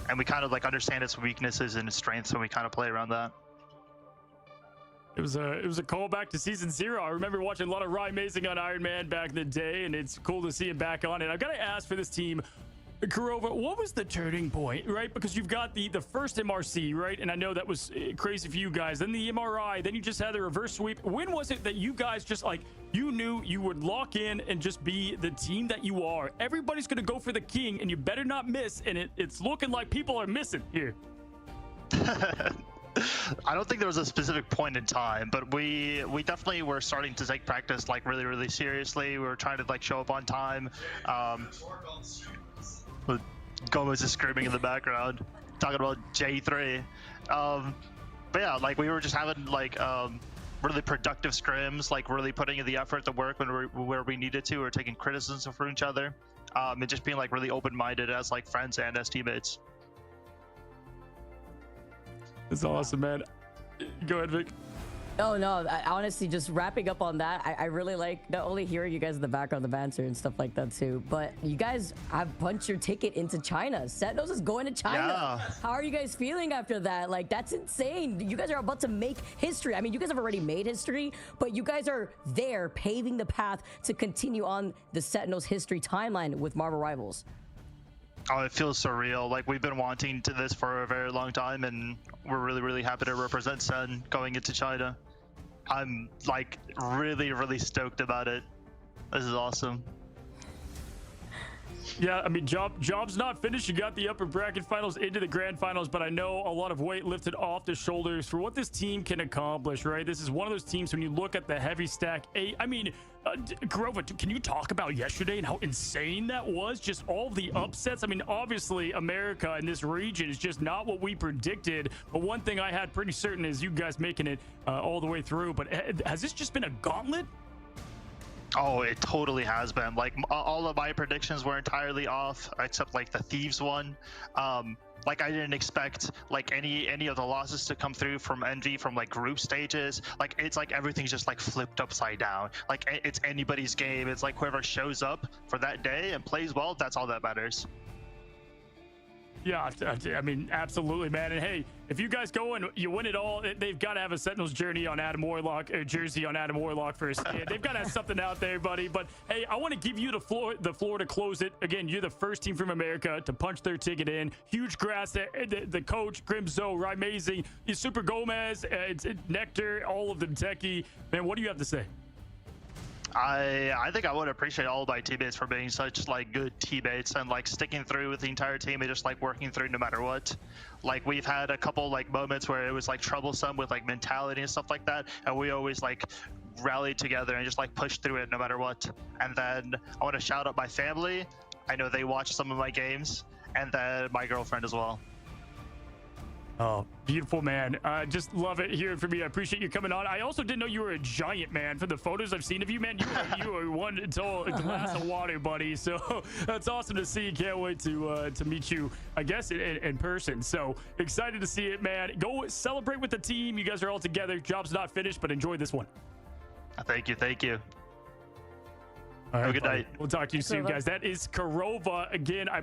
and we kind of like understand its weaknesses and its strengths, and we kind of play around that. It was a callback to season 0. I remember watching a lot of Ryan Mazing on Iron Man back in the day, and it's cool to see him back on it. I've got to ask for this team, Kurova, what was the turning point, right? Because you've got the first MRC, right? And I know that was crazy for you guys. Then the MRI, then you just had the reverse sweep. When was it that you guys just like, you knew you would lock in and just be the team that you are? Everybody's going to go for the king, and you better not miss. And it's looking like people are missing here. I don't think there was a specific point in time, but we definitely were starting to take practice like really seriously. We were trying to like show up on time. Gomez is screaming in the background, talking about J3. But yeah, like we were just having like really productive scrims, like really putting in the effort, the work where we needed to. We were taking criticism from each other, and just being like really open-minded as like friends and as teammates. That's awesome, man. Go ahead, Vic. Oh no, I honestly, just wrapping up on that, I really like not only hearing you guys in the background, the banter and stuff like that too, but you guys have punched your ticket into China. Sentinels is going to China. Yeah. How are you guys feeling after that? Like, that's insane. You guys are about to make history. I mean, you guys have already made history, but you guys are there paving the path to continue on the Sentinels history timeline with Marvel Rivals. Oh, it feels surreal. Like we've been wanting to this for a very long time, and we're really happy to represent Sen going into China. I'm like really stoked about it. This is awesome. Yeah, I mean, job's not finished. You got the upper bracket finals into the grand finals, but I know a lot of weight lifted off the shoulders for what this team can accomplish, right? This is one of those teams when you look at the heavy stack. I mean, Kurova, can you talk about yesterday and how insane that was? Just all the upsets. I mean, obviously, America in this region is just not what we predicted. But one thing I had pretty certain is you guys making it all the way through. But has this just been a gauntlet? Oh, it totally has been. Like all of my predictions were entirely off, except like the Thieves one. Like I didn't expect like any of the losses to come through from NG from like group stages. Like it's like everything's just like flipped upside down. Like it's anybody's game. It's like whoever shows up for that day and plays well, that's all that matters. Yeah, I mean, absolutely, man. And hey, if you guys go and you win it all, they've got to have a Sentinels journey on Adam Warlock, jersey on Adam Warlock for a skin. They've got to have something out there, buddy. But hey, I want to give you the floor to close it. Again, you're the first team from America to punch their ticket in. Huge grass, the coach, Grimzo, Amazing, Super Gomez, it's Nectar, all of them techie. Man, what do you have to say? I think I would appreciate all of my teammates for being such like good teammates and like sticking through with the entire team and just like working through no matter what. Like we've had a couple like moments where it was like troublesome with like mentality and stuff like that, and we always like rallied together and just like pushed through it no matter what. And then I want to shout out my family. I know they watch some of my games, and then my girlfriend as well. Oh, beautiful, man. Just love it hearing from you. I appreciate you coming on. I also didn't know you were a giant, man. From the photos I've seen of you, man, you are one tall glass of water, buddy. So that's awesome to see. Can't wait to meet you, I guess, in person. So excited to see it, man. Go celebrate with the team. You guys are all together. Job's not finished, but enjoy this one. Thank you. All right, have a good night. We'll talk to you soon, guys. That is Kurova. Again, I